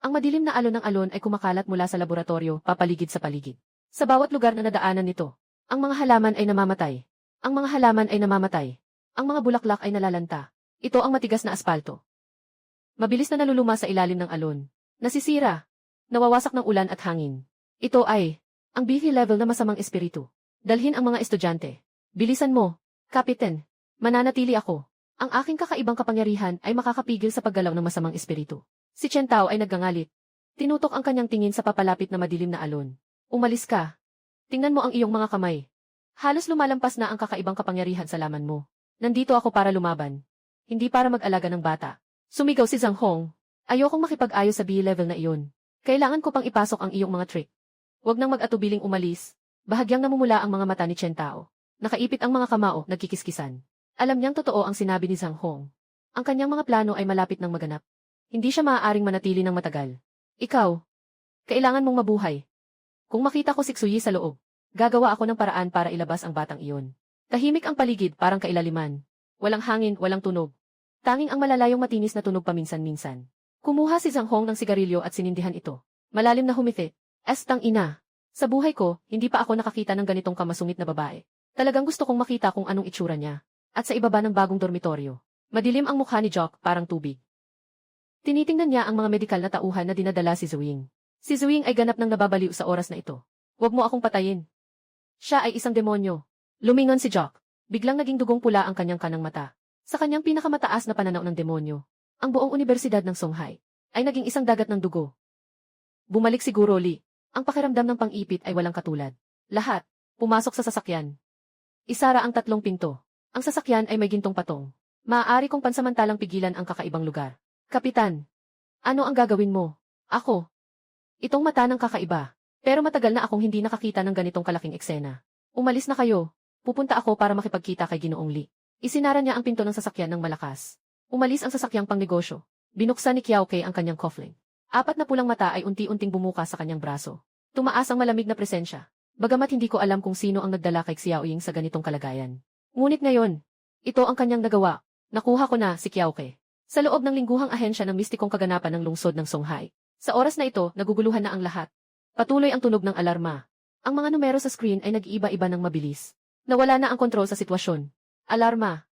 Ang madilim na alon ng alon ay kumakalat mula sa laboratorio, papaligid sa paligid. Sa bawat lugar na nadaanan nito, ang mga halaman ay namamatay. Ang mga halaman ay namamatay. Ang mga bulaklak ay nalalanta. Ito ang matigas na asfalto. Mabilis na naluluma sa ilalim ng alon. Nasisira. Nawawasak ng ulan at hangin. Ito ay ang BV level na masamang espiritu. Dalhin ang mga estudyante. Bilisan mo, Kapitan. Mananatili ako. Ang aking kakaibang kapangyarihan ay makakapigil sa paggalaw ng masamang espiritu. Si Chen Tao ay naggangalit. Tinutok ang kanyang tingin sa papalapit na madilim na alon. Umalis ka. Tingnan mo ang iyong mga kamay. Halos lumalampas na ang kakaibang kapangyarihan sa laman mo. Nandito ako para lumaban. Hindi para mag-alaga ng bata. Sumigaw si Zhang Hong. Ayokong makipag-ayos sa B level na iyon. Kailangan ko pang ipasok ang iyong mga trick. Huwag nang mag-atubiling umalis. Bahagyang namumula ang mga mata ni Chen Tao. Nakaipit ang mga kamao, nagkikiskisan. Alam niyang totoo ang sinabi ni Zhang Hong. Ang kanyang mga plano ay malapit ng maganap. Hindi siya maaaring manatili ng matagal. Ikaw, kailangan mong mabuhay. Kung makita ko si Xuyi sa loob, gagawa ako ng paraan para ilabas ang batang iyon. Tahimik ang paligid, parang kailaliman. Walang hangin, walang tunog. Tanging ang malalayong matinis na tunog paminsan-minsan. Kumuha si Zhang Hong ng sigarilyo at sinindihan ito. Malalim na humiti. Tang ina. Sa buhay ko, hindi pa ako nakakita ng ganitong kamasungit na babae. Talagang gusto kong makita kung anong itsura niya. At sa ibaba ng bagong dormitoryo, madilim ang mukha ni Jock, parang tubig. Tinitingnan niya ang mga medikal na tauhan na dinadala si Zwing. Si Zwing ay ganap nang nababaliw sa oras na ito. Huwag mo akong patayin. Siya ay isang demonyo. Lumingon si Jock. Biglang naging dugong pula ang kanyang kanang mata. Sa kanyang pinakamataas na pananaw ng demonyo, ang buong Universidad ng Songhai ay naging isang dagat ng dugo. Bumalik si Guro Li. Ang pakiramdam ng pang-ipit ay walang katulad. Lahat, pumasok sa sasakyan. Isara ang 3 pinto. Ang sasakyan ay may gintong patong. Maaari kong pansamantalang pigilan ang kakaibang lugar. Kapitan, ano ang gagawin mo? Ako. Itong mata ng kakaiba. Pero matagal na akong hindi nakakita ng ganitong kalaking eksena. Umalis na kayo. Pupunta ako para makipagkita kay Ginoong Li. Isinara niya ang pinto ng sasakyan ng malakas. Umalis ang sasakyang pangnegosyo. Binuksan ni Kiao Kei ang kanyang cufflink. 4 na pulang mata ay unti-unting bumuka sa kanyang braso. Tumaas ang malamig na presensya. Bagamat hindi ko alam kung sino ang nagdala kay Xiao Ying sa ganitong kalagayan. Ngunit ngayon, ito ang kanyang nagawa. Nakuha ko na si Kiao Kei. Sa loob ng lingguhang ahensya ng mistikong kaganapan ng lungsod ng Songhai. Sa oras na ito, naguguluhan na ang lahat. Patuloy ang tunog ng alarma. Ang mga numero sa screen ay nag-iiba-iba ng mabilis. Nawala na ang kontrol sa sitwasyon. Alarma.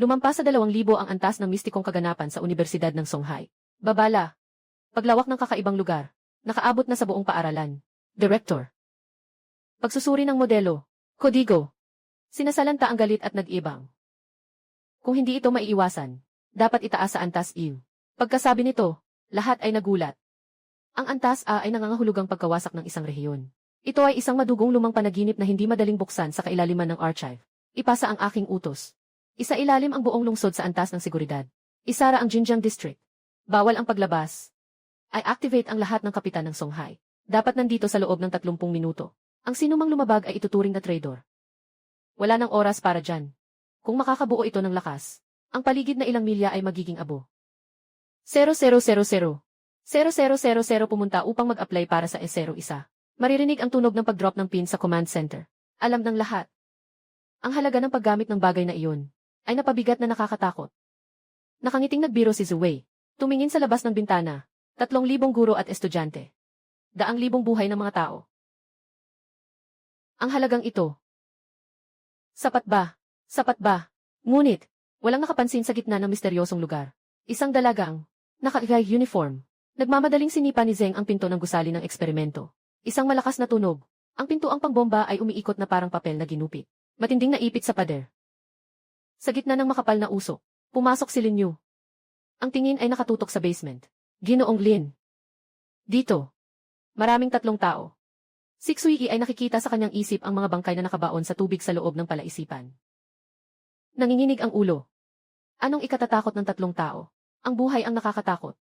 Lumampas sa 2,000 ang antas ng mistikong kaganapan sa Universidad ng Songhai. Babala. Paglawak ng kakaibang lugar. Nakaabot na sa buong paaralan. Director. Pagsusuri ng modelo. Kodigo. Sinasalanta ang galit at nag-ibang. Kung hindi ito maiiwasan, dapat itaas sa antas iw. Pagkasabi nito, lahat ay nagulat. Ang antas A ay nangangahulugang pagkawasak ng isang rehiyon. Ito ay isang madugong lumang panaginip na hindi madaling buksan sa kailaliman ng archive. Ipasa ang aking utos. Isailalim ang buong lungsod sa antas ng seguridad. Isara ang Jinjiang District. Bawal ang paglabas. I-activate ang lahat ng kapitan ng Songhai. Dapat nandito sa loob ng 30 minuto. Ang sinumang lumabag ay ituturing na traitor. Wala nang oras para dyan. Kung makakabuo ito ng lakas, ang paligid na ilang milya ay magiging abo. 0000. 0000 pumunta upang mag-apply para sa E01. Maririnig ang tunog ng pag-drop ng pin sa command center. Alam ng lahat. Ang halaga ng paggamit ng bagay na iyon ay napabigat na nakakatakot. Nakangiting nagbiro si Zuwei. Tumingin sa labas ng bintana. 3,000 guro at estudyante. 100,000 buhay ng mga tao. Ang halagang ito. Sapat ba? Sapat ba? Ngunit, walang nakapansin sa gitna ng misteryosong lugar. Isang dalagang, naka-uniform. Nagmamadaling sinipa ni Zeng ang pinto ng gusali ng eksperimento. Isang malakas na tunog. Ang pintuang pangbomba ay umiikot na parang papel na ginupit. Matinding naipit sa pader. Sa gitna ng makapal na usok, pumasok si Lin Yu. Ang tingin ay nakatutok sa basement. Ginoong Lin. Dito. Maraming 3 tao. Si Xuyi ay nakikita sa kanyang isip ang mga bangkay na nakabaon sa tubig sa loob ng palaisipan. Nanginginig ang ulo. Anong ikatatakot ng 3 tao? Ang buhay ang nakakatakot.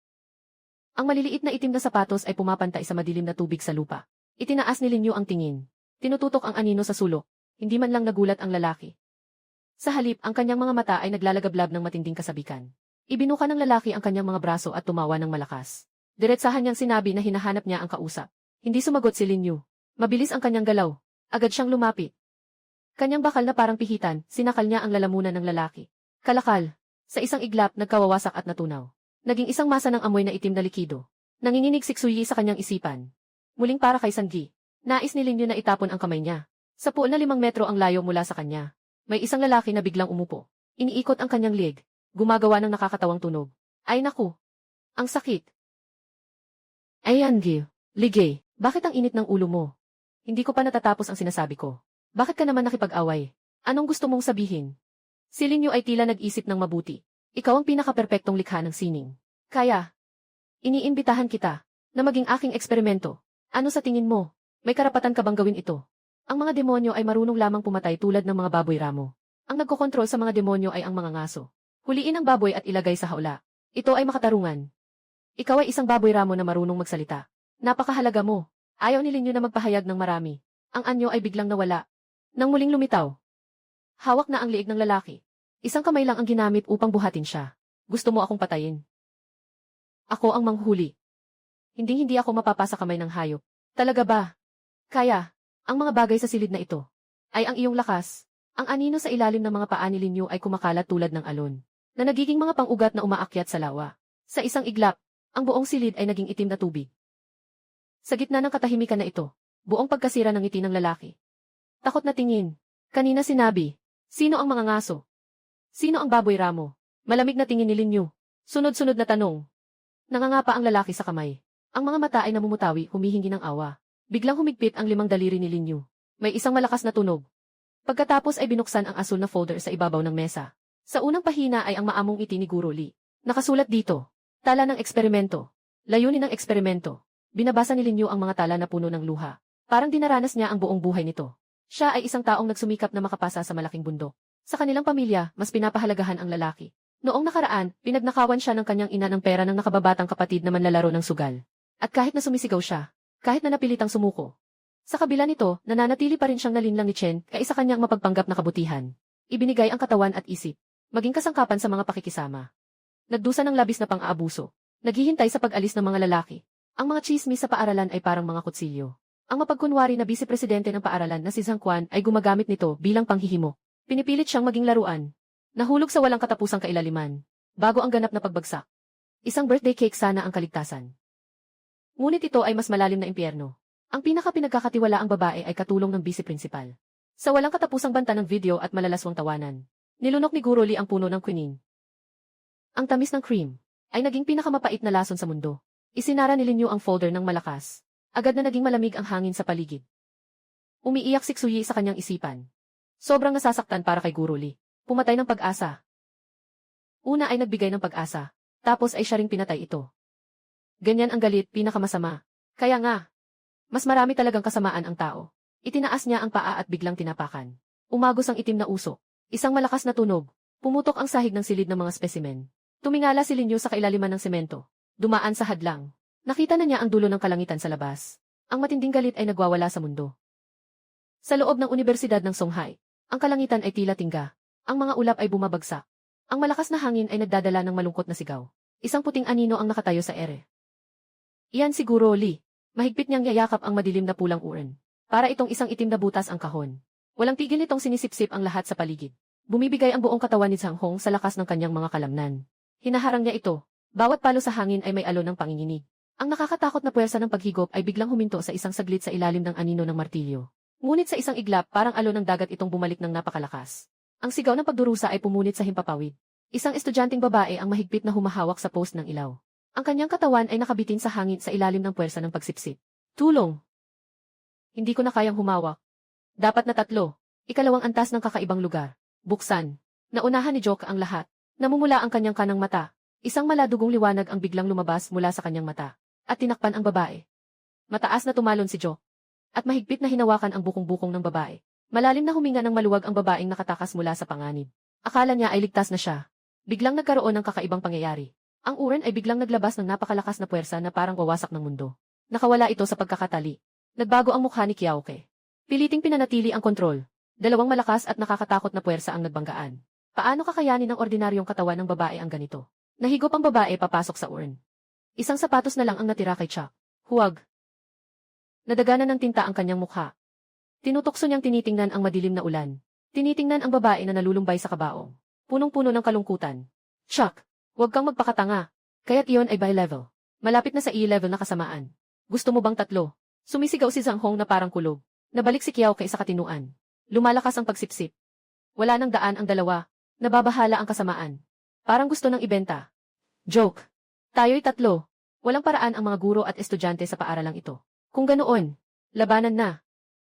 Ang maliliit na itim na sapatos ay pumapantay sa madilim na tubig sa lupa. Itinaas ni Lin Yu ang tingin. Tinututok ang anino sa sulok. Hindi man lang nagulat ang lalaki. Sa halip, ang kanyang mga mata ay naglalagablab ng matinding kasabikan. Ibinuka ng lalaki ang kanyang mga braso at tumawa ng malakas. Diretsahan niyang sinabi na hinahanap niya ang kausap. Hindi sumagot si Lin Yu. Mabilis ang kanyang galaw. Agad siyang lumapit. Kanyang bakal na parang pihitan, sinakal niya ang lalamunan ng lalaki. Kalakal. Sa isang iglap, nagkawawasak at natunaw. Naging isang masa ng amoy na itim na likido. Nanginginig si Xuyi sa kanyang isipan. Muling para kay Sanji. Nais ni Lin Yu na itapon ang kamay niya. Sa pool na 5 metro ang layo mula sa kanya. May isang lalaki na biglang umupo. Iniikot ang kanyang leg. Gumagawa ng nakakatawang tunog. Ay naku! Ang sakit! Ayan, Gil. Ligay, bakit ang init ng ulo mo? Hindi ko pa natatapos ang sinasabi ko. Bakit ka naman nakipag-away? Anong gusto mong sabihin? Si Lin Yu ay tila nag-isip ng mabuti. Ikaw ang pinaka-perpektong likha ng sining. Kaya, iniimbitahan kita na maging aking eksperimento. Ano sa tingin mo? May karapatan ka bang gawin ito? Ang mga demonyo ay marunong lamang pumatay tulad ng mga baboy ramo. Ang nagkokontrol sa mga demonyo ay ang mga ngaso. Huliin ang baboy at ilagay sa haula. Ito ay makatarungan. Ikaw ay isang baboy ramo na marunong magsalita. Napakahalaga mo. Ayaw ni Lin Yu na magpahayag ng marami. Ang anyo ay biglang nawala. Nang muling lumitaw. Hawak na ang liig ng lalaki. Isang kamay lang ang ginamit upang buhatin siya. Gusto mo akong patayin? Ako ang manghuli. Hindi ako mapapasa kamay ng hayop. Talaga ba? Kaya, ang mga bagay sa silid na ito ay ang iyong lakas. Ang anino sa ilalim ng mga paa ni Lin Yu ay kumakalat tulad ng alon, na nagiging mga pang-ugat na umaakyat sa lawa. Sa isang iglap, ang buong silid ay naging itim na tubig. Sa gitna ng katahimikan na ito, buong pagkasira ng ngiti ng lalaki. Takot na tingin. Kanina sinabi, sino ang mga ngaso? Sino ang baboy ramo? Malamig na tingin ni Lin Yu. Sunod-sunod na tanong. Nangangapa ang lalaki sa kamay. Ang mga mata ay namumutawi, humihingi ng awa. Biglang humigpit ang 5 daliri ni Lin Yu. May isang malakas na tunog. Pagkatapos ay binuksan ang asul na folder sa ibabaw ng mesa. Sa unang pahina ay ang maamong ngiti ni Guro Lee. Nakasulat dito, tala ng eksperimento. Layunin ng eksperimento. Binabasa ni Lin Yu ang mga tala na puno ng luha. Parang dinaranas niya ang buong buhay nito. Siya ay isang taong nagsumikap na makapasa sa malaking bundok. Sa kanilang pamilya, mas pinapahalagahan ang lalaki. Noong nakaraan, pinagnakawan siya ng kanyang ina ng pera ng nakababatang kapatid na manlalaro ng sugal. At kahit na sumisigaw siya, kahit na napilitang sumuko, sa kabila nito, nananatili pa rin siyang nalinlang ni Chen kay sa kanyang mapagpanggap na kabutihan. Ibinigay ang katawan at isip, maging kasangkapan sa mga pakikisama. Nagdusa ng labis na pang-aabuso. Naghihintay sa pag-alis ng mga lalaki. Ang mga chismis sa paaralan ay parang mga kutsilyo. Ang mapagkunwari na vice-presidente ng paaralan na si Zhang Quan ay gumagamit nito bilang panghihimo. Pinipilit siyang maging laruan. Nahulog sa walang katapusang kailaliman. Bago ang ganap na pagbagsak. Isang birthday cake sana ang kaligtasan. Ngunit ito ay mas malalim na impyerno. Ang pinaka-pinagkakatiwalaang babae ay katulong ng vice-principal. Sa walang katapusang banta ng video at malalaswang tawanan, nilunok ni Guro Lee ang puno ng quinine. Ang tamis ng cream ay naging pinakamapait na lason sa mundo. Isinara ni Lin Yu ang folder ng malakas. Agad na naging malamig ang hangin sa paligid. Umiiyak si Xuyi sa kanyang isipan. Sobrang nasasaktan para kay Guro Lee. Pumatay ng pag-asa. Una ay nagbigay ng pag-asa, tapos ay siya ring pinatay ito. Ganyan ang galit, pinakamasama. Kaya nga, mas marami talagang kasamaan ang tao. Itinaas niya ang paa at biglang tinapakan. Umagos ang itim na usok. Isang malakas na tunog. Pumutok ang sahig ng silid ng mga spesimen. Tumingala si Linyu sa kailaliman ng semento. Dumaan sa hadlang. Nakita na niya ang dulo ng kalangitan sa labas. Ang matinding galit ay nagwawala sa mundo. Sa loob ng Universidad ng Songhai, ang kalangitan ay tila tingga. Ang mga ulap ay bumabagsak. Ang malakas na hangin ay nagdadala ng malungkot na sigaw. Isang puting anino ang nakatayo sa ere. Iyan si Guro Lee. Mahigpit niyang yayakap ang madilim na pulang uran. Para itong isang itim na butas ang kahon. Walang tigil nitong sinisipsip ang lahat sa paligid. Bumibigay ang buong katawan ni Zhang Hong sa lakas ng kanyang mga kalamnan. Hinaharang niya ito. Bawat palo sa hangin ay may alon ng panginginig. Ang nakakatakot na puwersa ng paghigop ay biglang huminto sa isang saglit sa ilalim ng anino ng martilyo. Ngunit sa isang iglap parang alon ng dagat itong bumalik ng napakalakas. Ang sigaw ng pagdurusa ay pumunit sa himpapawid. Isang estudyanteng babae ang mahigpit na humahawak sa post ng ilaw. Ang kanyang katawan ay nakabitin sa hangin sa ilalim ng puwersa ng pagsipsip. Tulong! Hindi ko na kayang humawak. Dapat na 3. Ikalawang antas ng kakaibang lugar. Buksan. Naunahan ni Joke ang lahat. Namumula ang kanyang kanang mata. Isang maladugong liwanag ang biglang lumabas mula sa kanyang mata. At tinakpan ang babae. Mataas na tumalon si Joke. At mahigpit na hinawakan ang bukong-bukong ng babae. Malalim na huminga ng maluwag ang babaeng nakatakas mula sa panganib. Akala niya ay ligtas na siya. Biglang nagkaroon ng kakaibang pangyayari. Ang uran ay biglang naglabas ng napakalakas na puwersa na parang wawasak ng mundo. Nakawala ito sa pagkakatali. Nagbago ang mukha ni Kiaoke. Piliting pinanatili ang kontrol. Dalawang malakas at nakakatakot na puwersa ang nagbanggaan. Paano kakayanin ng ordinaryong katawan ng babae ang ganito? Nahigop ang babae papasok sa urn. Isang sapatos na lang ang natira kay Chuck. Huwag. Nadaganan ng tinta ang kanyang mukha. Tinutokso niyang tinitingnan ang madilim na ulan. Tinitingnan ang babae na nalulumbay sa kabaong. Punong-puno ng kalungkutan. Chuck, huwag kang magpakatanga. Kaya't iyon ay bi-level. Malapit na sa E-level na kasamaan. Gusto mo bang 3? Sumisigaw si Zhang Hong na parang kulog. Nabalik si Kiao kay sa katinuan. Lumalakas ang pagsipsip. Wala nang daan ang dalawa. Nababahala ang kasamaan. Parang gusto ng ibenta. Joke. Tayo'y 3. Walang paraan ang mga guro at estudyante sa paaralang ito. Kung ganoon, labanan na.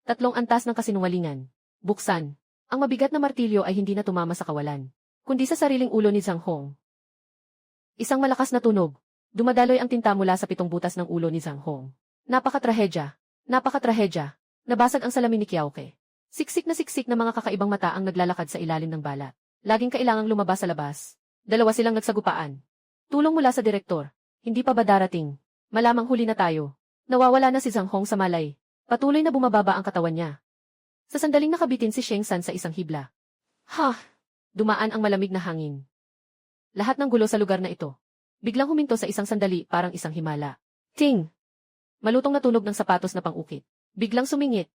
3 antas ng kasinungalingan. Buksan. Ang mabigat na martilyo ay hindi na tumama sa kawalan, kundi sa sariling ulo ni Zhang Hong. Isang malakas na tunog. Dumadaloy ang tinta mula sa 7 butas ng ulo ni Zhang Hong. Napakatrahedya. Napakatrahedya. Nabasag ang salamin ni Kiaoke. Siksik na mga kakaibang mata ang naglalakad sa ilalim ng balat. Laging kailangang lumabas sa labas. 2 silang nagsagupaan. Tulong mula sa direktor. Hindi pa ba darating? Malamang huli na tayo. Nawawala na si Zhang Hong sa malay. Patuloy na bumababa ang katawan niya. Sa sandaling nakabitin si Sheng San sa isang hibla. Ha! Dumaan ang malamig na hangin. Lahat ng gulo sa lugar na ito. Biglang huminto sa isang sandali parang isang himala. Ting! Malutong na tunog ng sapatos na pang-ukit. Biglang sumingit.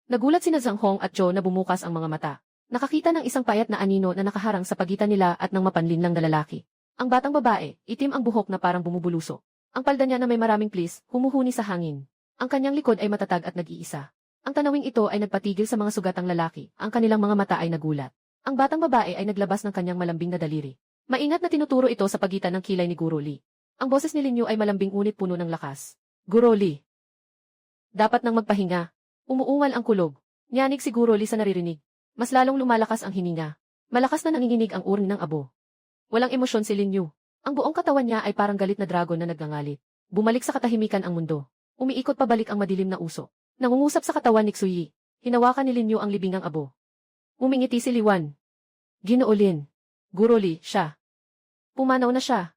Nagulat sina Zhang Hong at Joe na bumukas ang mga mata. Nakakita ng isang payat na anino na nakaharang sa pagitan nila at ng mapanlinlang na lalaki. Ang batang babae, itim ang buhok na parang bumubuluso. Ang palda niya na may maraming plis, humuhuni sa hangin. Ang kanyang likod ay matatag at nag-iisa. Ang tanawing ito ay nagpatigil sa mga sugatang lalaki. Ang kanilang mga mata ay nagulat. Ang batang babae ay naglabas ng kanyang malambing na daliri. Maingat na tinuturo ito sa pagitan ng kilay ni Guro Lee. Ang boses ni Linyu ay malambing ngunit puno ng lakas. Guro Lee. Dapat nang magpahinga. Umuungal ang kulog. Nyanig si Guro Lee sa naririnig. Mas lalong lumalakas ang hininga. Malakas na nanginginig ang urni ng abo. Walang emosyon si Linyu. Ang buong katawan niya ay parang galit na dragon na nagngangalit. Bumalik sa katahimikan ang mundo. Umiikot pabalik ang madilim na uso. Nangungusap sa katawan ni Xuyi. Hinawakan ni Linyu ang libingang abo. Umingiti si Liwan. Ginoolin. Guro Lee, siya. Pumanaw na siya.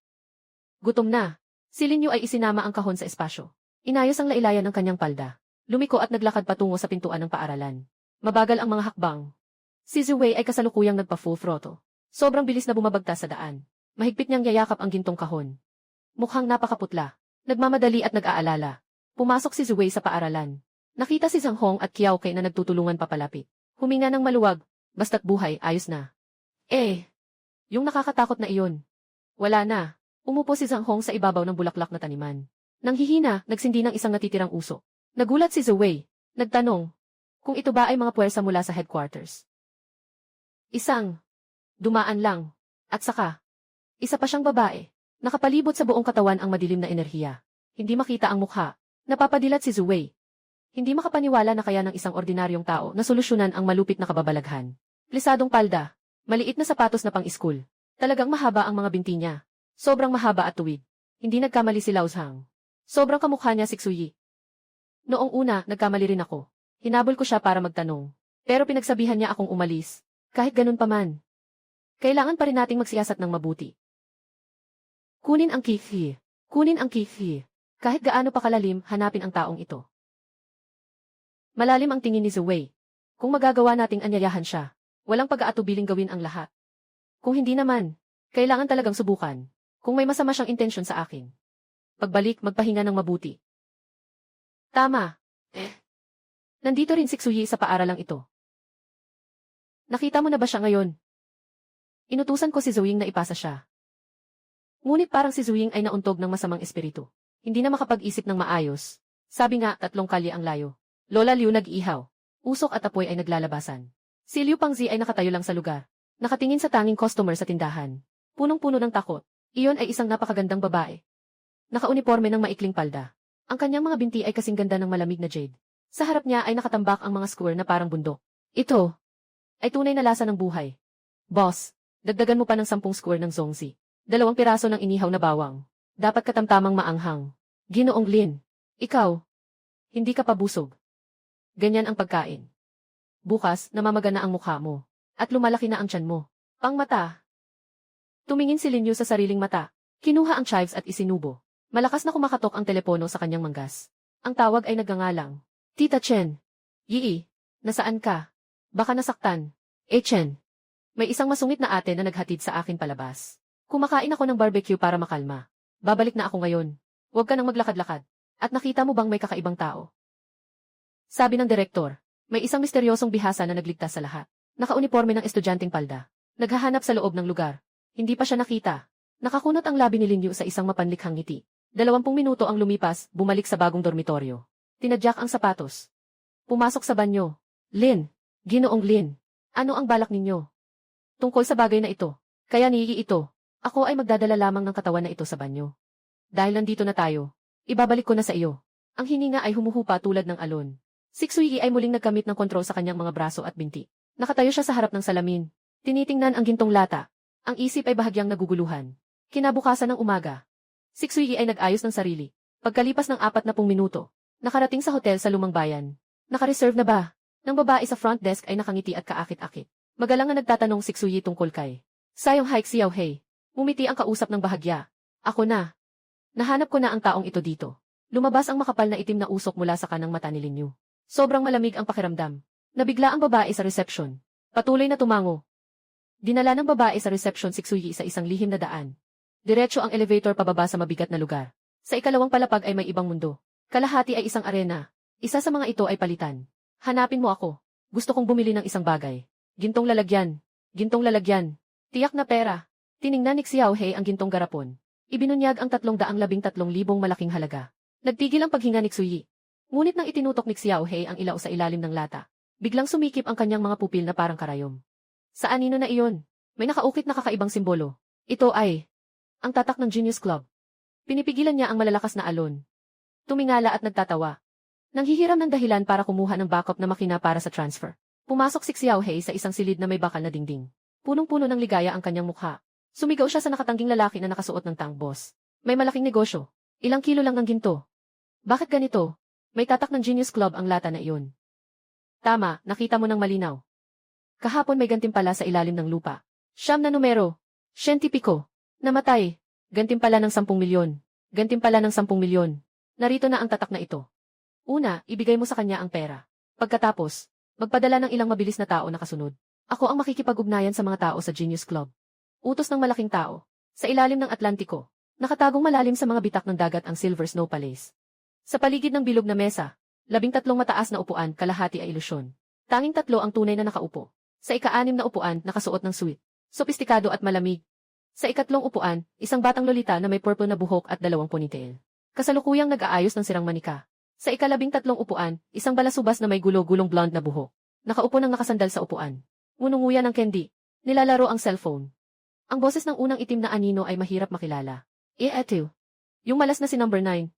Gutom na. Si Linyu ay isinama ang kahon sa espasyo. Inayos ang lailayan ng kanyang palda. Lumiko at naglakad patungo sa pintuan ng paaralan. Mabagal ang mga hakbang. Si Ziwei ay kasalukuyang nagpa-full throttle. Sobrang bilis na bumabagtas sa daan. Mahigpit niyang yayakap ang gintong kahon. Mukhang napakaputla. Nagmamadali at nag-aalala. Pumasok si Ziwei sa paaralan. Nakita si Zhang Hong at Kiaoke na nagtutulungan papalapit. Huminga ng maluwag. Basta't buhay, ayos na. Yung nakakatakot na iyon. Wala na. Umupo si Zhang Hong sa ibabaw ng bulaklak na taniman. Nanghihina, nagsindi ng isang natitirang uso. Nagulat si Ziwei. Nagtanong kung ito ba ay mga puwersa mula sa headquarters. Isang. Dumaan lang. At saka. Isa pa siyang babae. Nakapalibot sa buong katawan ang madilim na enerhiya. Hindi makita ang mukha. Napapadilat si Ziwei. Hindi makapaniwala na kaya ng isang ordinaryong tao na solusyonan ang malupit na kababalaghan. Plisadong palda, maliit na sapatos na pang-school. Talagang mahaba ang mga binti niya. Sobrang mahaba at tuwid. Hindi nagkamali si Lao Zhang. Sobrang kamukha niya si Xuyi. Noong una, nagkamali rin ako. Hinabol ko siya para magtanong. Pero pinagsabihan niya akong umalis. Kahit ganun pa man. Kailangan pa rin nating magsiyasat ng mabuti. Kunin ang kifi. Kunin ang kifi. Kahit gaano pa kalalim, hanapin ang taong ito. Malalim ang tingin ni Zuwei. Kung magagawa nating anyayahan siya, walang pag-aatubiling gawin ang lahat. Kung hindi naman, kailangan talagang subukan. Kung may masama siyang intensyon sa akin. Pagbalik, magpahinga ng mabuti. Tama. Nandito rin si Xuyi sa paaralang ito. Nakita mo na ba siya ngayon? Inutusan ko si Zuwing na ipasa siya. Ngunit parang si Zuwing ay nauntog ng masamang espiritu. Hindi na makapag-isip ng maayos. Sabi nga, 3 kalye ang layo. Lola Liu nag-ihaw. Usok at apoy ay naglalabasan. Si Liu Pangzi ay nakatayo lang sa lugar. Nakatingin sa tanging customer sa tindahan. Punong-puno ng takot. Iyon ay isang napakagandang babae. Nakauniporme ng maikling palda. Ang kanyang mga binti ay kasing ganda ng malamig na jade. Sa harap niya ay nakatambak ang mga square na parang bundok. Ito ay tunay na lasa ng buhay. Boss, dagdagan mo pa ng 10 square ng zongzi. 2 piraso ng inihaw na bawang. Dapat katamtamang maanghang. Ginoong Lin, ikaw, hindi ka pa busog. Ganyan ang pagkain. Bukas, namamagana ang mukha mo. At lumalaki na ang tiyan mo. Pangmata. Tumingin si Lin Yu sa sariling mata. Kinuha ang chives at isinubo. Malakas na kumakatok ang telepono sa kanyang manggas. Ang tawag ay nagngangalang. Tita Chen. Yi, nasaan ka? Baka nasaktan. Chen. May isang masungit na ate na naghatid sa akin palabas. Kumakain ako ng barbecue para makalma. Babalik na ako ngayon. Huwag ka nang maglakad-lakad. At nakita mo bang may kakaibang tao? Sabi ng direktor, may isang misteryosong bihasa na nagligtas sa lahat. Nakauniporme ng estudyanteng palda. Naghahanap sa loob ng lugar. Hindi pa siya nakita. Nakakunot ang labi ni Lin Yu sa isang mapanlikhang ngiti. 20 minuto ang lumipas, bumalik sa bagong dormitoryo. Tinadyak ang sapatos. Pumasok sa banyo. Lin, Ginoong Lin, ano ang balak ninyo? Tungkol sa bagay na ito. Kaya niigi ito. Ako ay magdadala lamang ng katawan na ito sa banyo. Dahil nandito na tayo, ibabalik ko na sa iyo. Ang hininga ay humuhupa tulad ng alon. Si Xuyi ay muling nagkamit ng kontrol sa kanyang mga braso at binti. Nakatayo siya sa harap ng salamin. Tinitingnan ang gintong lata. Ang isip ay bahagyang naguguluhan. Kinabukasan ng umaga, si Xuyi ay nag-ayos ng sarili. Pagkalipas ng 40 minuto, nakarating sa hotel sa Lumang Bayan. Naka-reserve na ba? Nang babae sa front desk ay nakangiti at kaakit-akit. Magalang na nagtatanong si Xuyi tungkol kay Sayong Haik Xiao Hei. Umiti ang kausap ng bahagya. Ako na. Nahanap ko na ang taong ito dito. Lumabas ang makapal na itim na usok mula sa kanang mata ni Lin Yu. Sobrang malamig ang pakiramdam. Nabigla ang babae sa reception. Patuloy na tumango. Dinala ng babae sa reception si Xuyi sa isang lihim na daan. Diretso ang elevator pababa sa mabigat na lugar. Sa ikalawang palapag ay may ibang mundo. Kalahati ay isang arena. Isa sa mga ito ay palitan. Hanapin mo ako. Gusto kong bumili ng isang bagay. Gintong lalagyan. Gintong lalagyan. Tiyak na pera. Tiningnan ni Xiao Hei ang gintong garapon. Ibinunyag ang 313,000 malaking halaga. Nagtigil ang paghinga ni Xuyi. Ngunit nang itinutok ni Xiao Hei ang ilaw sa ilalim ng lata, biglang sumikip ang kanyang mga pupil na parang karayom. Sa anino na iyon? May nakaukit na kakaibang simbolo. Ito ay ang tatak ng Genius Club. Pinipigilan niya ang malalakas na alon. Tumingala at nagtatawa. Nanghihiram ng dahilan para kumuha ng backup na makina para sa transfer. Pumasok si Xiao Hei sa isang silid na may bakal na dingding. Punong-puno ng ligaya ang kanyang mukha. Sumigaw siya sa nakatangging lalaki na nakasuot ng tank boss. May malaking negosyo. Ilang kilo lang ng ginto. Bakit ganito? May tatak ng Genius Club ang lata na iyon. Tama, nakita mo ng malinaw. Kahapon may gantimpala sa ilalim ng lupa. 9 na numero. Siyentipiko. Namatay. Gantimpala ng 10 milyon. Gantimpala ng 10 milyon. Narito na ang tatak na ito. Una, ibigay mo sa kanya ang pera. Pagkatapos, magpadala ng ilang mabilis na tao na kasunod. Ako ang makikipag-ugnayan sa mga tao sa Genius Club. Utos ng malaking tao. Sa ilalim ng Atlantiko, nakatagong malalim sa mga bitak ng dagat ang Silver Snow Palace. Sa paligid ng bilog na mesa, 13 mataas na upuan, kalahati ay ilusyon. Tanging 3 ang tunay na nakaupo. Sa ika-6 na upuan, nakasuot ng suit. Sopistikado at malamig. Sa ikatlong upuan, isang batang lolita na may purple na buhok at 2 ponytail. Kasalukuyang nag-aayos ng sirang manika. Sa ika-13 upuan, isang balasubas na may gulo-gulong blonde na buhok. Nakaupo ng nakasandal sa upuan. Ngununguya ng candy. Nilalaro ang cellphone. Ang boses ng unang itim na anino ay mahirap makilala. Eto. Yung malas na si number 9.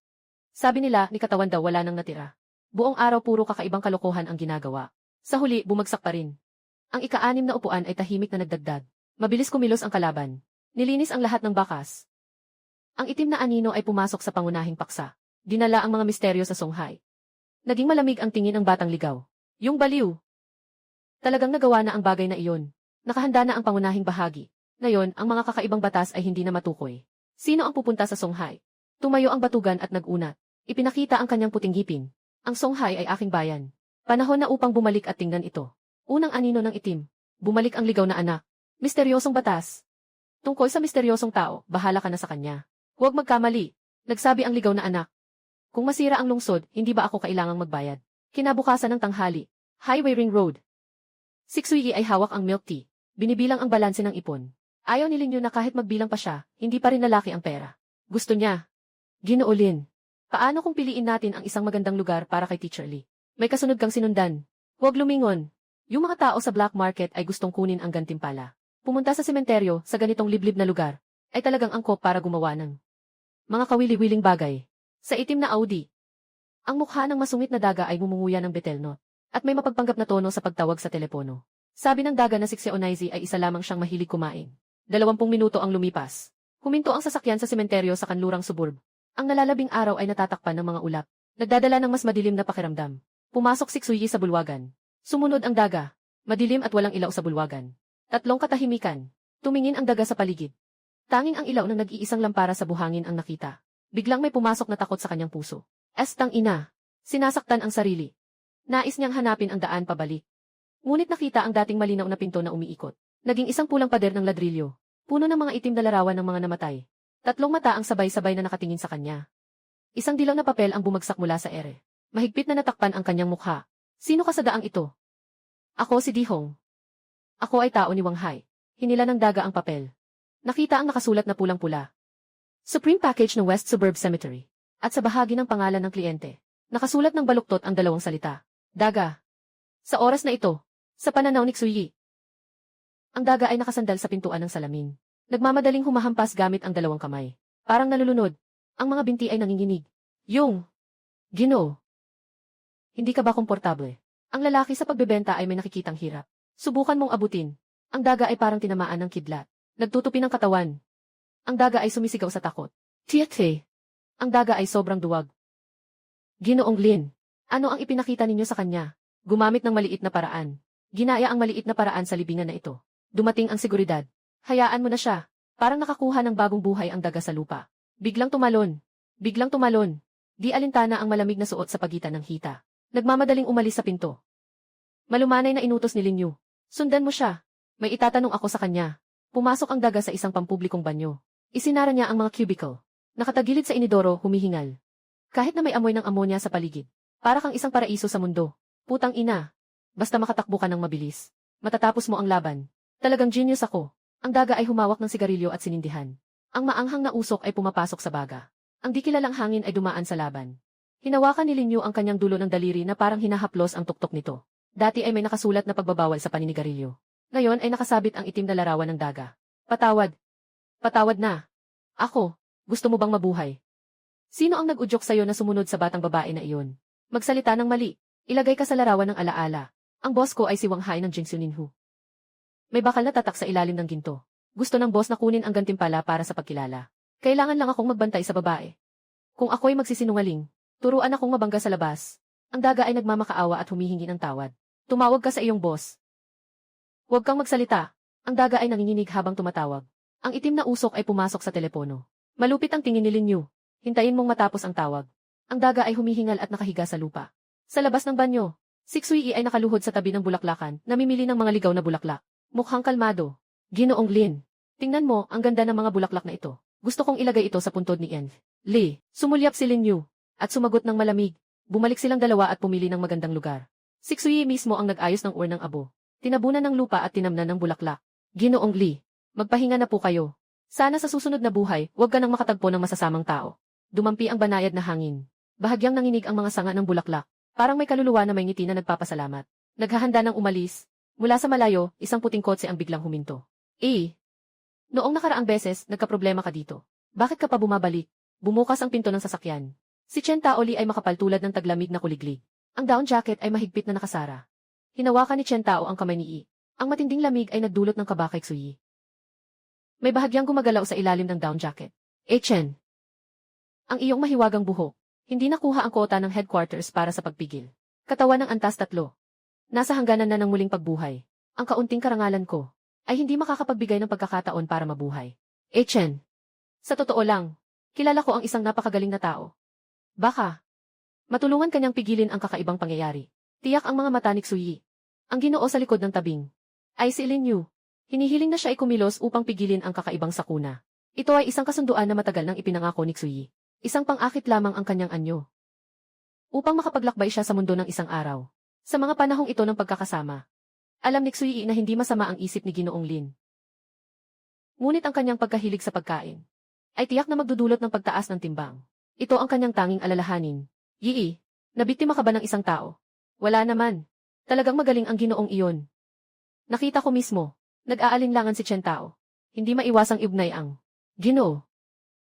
Sabi nila, ni katawan daw wala nang natira. Buong araw puro kakaibang kalokohan ang ginagawa. Sa huli, bumagsak pa rin. Ang ika-6 na upuan ay tahimik na nagdagdag. Mabilis kumilos ang kalaban. Nilinis ang lahat ng bakas. Ang itim na anino ay pumasok sa pangunahing paksa. Dinala ang mga misteryo sa Songhai. Naging malamig ang tingin ng batang ligaw. Yung baliw. Talagang nagawa na ang bagay na iyon. Nakahanda na ang pangunahing bahagi. Ngayon, ang mga kakaibang batas ay hindi na matukoy. Sino ang pupunta sa Songhai? Tumayo ang batugan at nag-unat. Ipinakita ang kanyang puting ngipin. Ang Songhai ay aking bayan. Panahon na upang bumalik at tingnan ito. Unang anino ng itim. Bumalik ang ligaw na anak. Misteryosong batas. Tungkol sa misteryosong tao, bahala ka na sa kanya. Huwag magkamali. Nagsabi ang ligaw na anak. Kung masira ang lungsod, hindi ba ako kailangang magbayad? Kinabukasan ng tanghali. Highway Ring Road. Si Xuyi ay hawak ang milk tea. Binibilang ang balanse ng ipon. Ayaw ni Linyo na kahit magbilang pa siya, hindi pa rin lalaki ang pera. Gusto niya. Ginoo Lin. Paano kung piliin natin ang isang magandang lugar para kay Teacher Lee? May kasunod kang sinundan. Huwag lumingon. Yung mga tao sa black market ay gustong kunin ang gantimpala. Pumunta sa sementeryo sa ganitong liblib na lugar ay talagang angkop para gumawa ng mga kawili-wiling bagay. Sa itim na Audi, ang mukha ng masungit na daga ay mumunguya ng betelnot at may mapagpanggap na tono sa pagtawag sa telepono. Sabi ng daga na si Xeonaizi ay isa lamang siyang mahilig kumain. 20 minuto ang lumipas. Huminto ang sasakyan sa sementeryo sa kanlurang suburb. Ang nalalabing araw ay natatakpan ng mga ulap. Nagdadala ng mas madilim na pakiramdam. Pumasok si Xuyi sa bulwagan. Sumunod ang daga. Madilim at walang ilaw sa bulwagan. 3 katahimikan. Tumingin ang daga sa paligid. Tanging ang ilaw ng nag-iisang lampara sa buhangin ang nakita. Biglang may pumasok na takot sa kanyang puso. Estang ina. Sinasaktan ang sarili. Nais niyang hanapin ang daan pabalik. Ngunit nakita ang dating malinaw na pinto na umiikot. Naging isang pulang pader ng ladrilyo. Puno ng mga itim na larawan ng mga namatay. 3 mata ang sabay-sabay na nakatingin sa kanya. Isang dilaw na papel ang bumagsak mula sa ere. Mahigpit na natakpan ang kanyang mukha. Sino ka sa daang ito? Ako si Dihong. Ako ay tao ni Wang Hai. Hinila ng daga ang papel. Nakita ang nakasulat na pulang-pula. Supreme Package ng West Suburb Cemetery. At sa bahagi ng pangalan ng kliyente, nakasulat ng baluktot ang 2 salita. Daga. Sa oras na ito, sa pananaw ni Xuyi, ang daga ay nakasandal sa pintuan ng salamin. Nagmamadaling humahampas gamit ang 2 kamay. Parang nalulunod. Ang mga binti ay nanginginig. Yung Ginoo. Hindi ka ba komportable? Ang lalaki sa pagbebenta ay may nakikitang hirap. Subukan mong abutin. Ang daga ay parang tinamaan ng kidlat. Nagtutupi ng katawan. Ang daga ay sumisigaw sa takot. Tiate. Ang daga ay sobrang duwag. Ginoong Lin. Ano ang ipinakita ninyo sa kanya? Gumamit ng maliit na paraan. Ginaya ang maliit na paraan sa libingan na ito. Dumating ang seguridad. Hayaan mo na siya. Parang nakakuha ng bagong buhay ang daga sa lupa. Biglang tumalon. Biglang tumalon. Di alintana ang malamig na suot sa pagitan ng hita. Nagmamadaling umalis sa pinto. Malumanay na inutos ni Lin Yu. Sundan mo siya. May itatanong ako sa kanya. Pumasok ang daga sa isang pampublikong banyo. Isinara niya ang mga cubicle. Nakatagilid sa inidoro, humihingal. Kahit na may amoy ng amonya sa paligid. Para kang isang paraiso sa mundo. Putang ina. Basta makatakbo ka ng mabilis. Matatapos mo ang laban. Talagang genius ako. Ang daga ay humawak ng sigarilyo at sinindihan. Ang maanghang na usok ay pumapasok sa baga. Ang di kilalang hangin ay dumaan sa laban. Hinawakan ni Lin Yu ang kanyang dulo ng daliri na parang hinahaplos ang tuktok nito. Dati ay may nakasulat na pagbabawal sa paninigarilyo. Ngayon ay nakasabit ang itim na larawan ng daga. Patawad. Patawad na. Ako. Gusto mo bang mabuhay? Sino ang nag-udyok sa'yo na sumunod sa batang babae na iyon? Magsalita ng mali. Ilagay ka sa larawan ng alaala. Ang boss ko ay si Wang Hai ng Jingxuninhu. May bakal na tatak sa ilalim ng ginto. Gusto ng boss na kunin ang gantimpala para sa pagkilala. Kailangan lang akong magbantay sa babae. Kung ako'y magsisinungaling, turuan akong mabangga sa labas. Ang daga ay nagmamakaawa at humihingi ng tawad. Tumawag ka sa iyong boss. Huwag kang magsalita. Ang daga ay nanginginig habang tumatawag. Ang itim na usok ay pumasok sa telepono. Malupit ang tingin ni Lin Yu. Hintayin mong matapos ang tawag. Ang daga ay humihingal at nakahiga sa lupa. Sa labas ng banyo, si Xuyi ay nakaluhod sa tabi ng bulaklakan, namimili ng mga ligaw na bulaklak. Mukhang kalmado. Ginoong Lin. Tingnan mo, ang ganda ng mga bulaklak na ito. Gusto kong ilagay ito sa puntod ni Env. Lee. Sumulyap si Lin Yu. At sumagot ng malamig. Bumalik silang dalawa at pumili ng magandang lugar. Si Xuyi mismo ang nag-ayos ng urnang abo. Tinabunan ng lupa at tinamnan ng bulaklak. Ginoong Lee. Magpahinga na po kayo. Sana sa susunod na buhay, huwag ka nang makatagpo ng masasamang tao. Dumampi ang banayad na hangin. Bahagyang nanginig ang mga sanga ng bulaklak. Parang may kaluluwa na may ngiti na nagpapasalamat. Naghahanda ng umalis. Mula sa malayo, isang puting kotse ang biglang huminto. Noong nakaraang beses, nagkaproblema ka dito. Bakit ka pa bumabalik? Bumukas ang pinto ng sasakyan. Si Chen Taoli ay makapal tulad ng taglamig na kuliglig. Ang down jacket ay mahigpit na nakasara. Hinawakan ni Chen Tao ang kamay ni Yi. Ang matinding lamig ay nagdulot ng kaba kay Xuyi. May bahagyang gumagalaw sa ilalim ng down jacket. Chen, ang iyong mahiwagang buhok. Hindi nakuha ang kota ng headquarters para sa pagpigil. Katawan ng antas 3. Nasa hangganan na ng muling pagbuhay. Ang kaunting karangalan ko ay hindi makakapagbigay ng pagkakataon para mabuhay. Chen, sa totoo lang, kilala ko ang isang napakagaling na tao. Baka matulungan kanyang pigilin ang kakaibang pangyayari. Tiyak ang mga mata ni Xuyi. Ang Ginoo sa likod ng tabing ay si Lin Yu. Hinihiling na siya ay kumilos upang pigilin ang kakaibang sakuna. Ito ay isang kasunduan na matagal nang ipinangako ni Xuyi. Isang pang-akit lamang ang kanyang anyo. Upang makapaglakbay siya sa mundo ng isang araw. Sa mga panahong ito ng pagkakasama. Alam ni Xuyi na hindi masama ang isip ni Ginoong Lin. Ngunit ang kanyang pagkahilig sa pagkain ay tiyak na magdudulot ng pagtaas ng timbang. Ito ang kanyang tanging alalahanin. Yi, nabiktima ka ba ng isang tao? Wala naman. Talagang magaling ang Ginoong iyon. Nakita ko mismo. Nag-aalinlangan si Chen Tao. Hindi maiwasang ignay ang Ginoo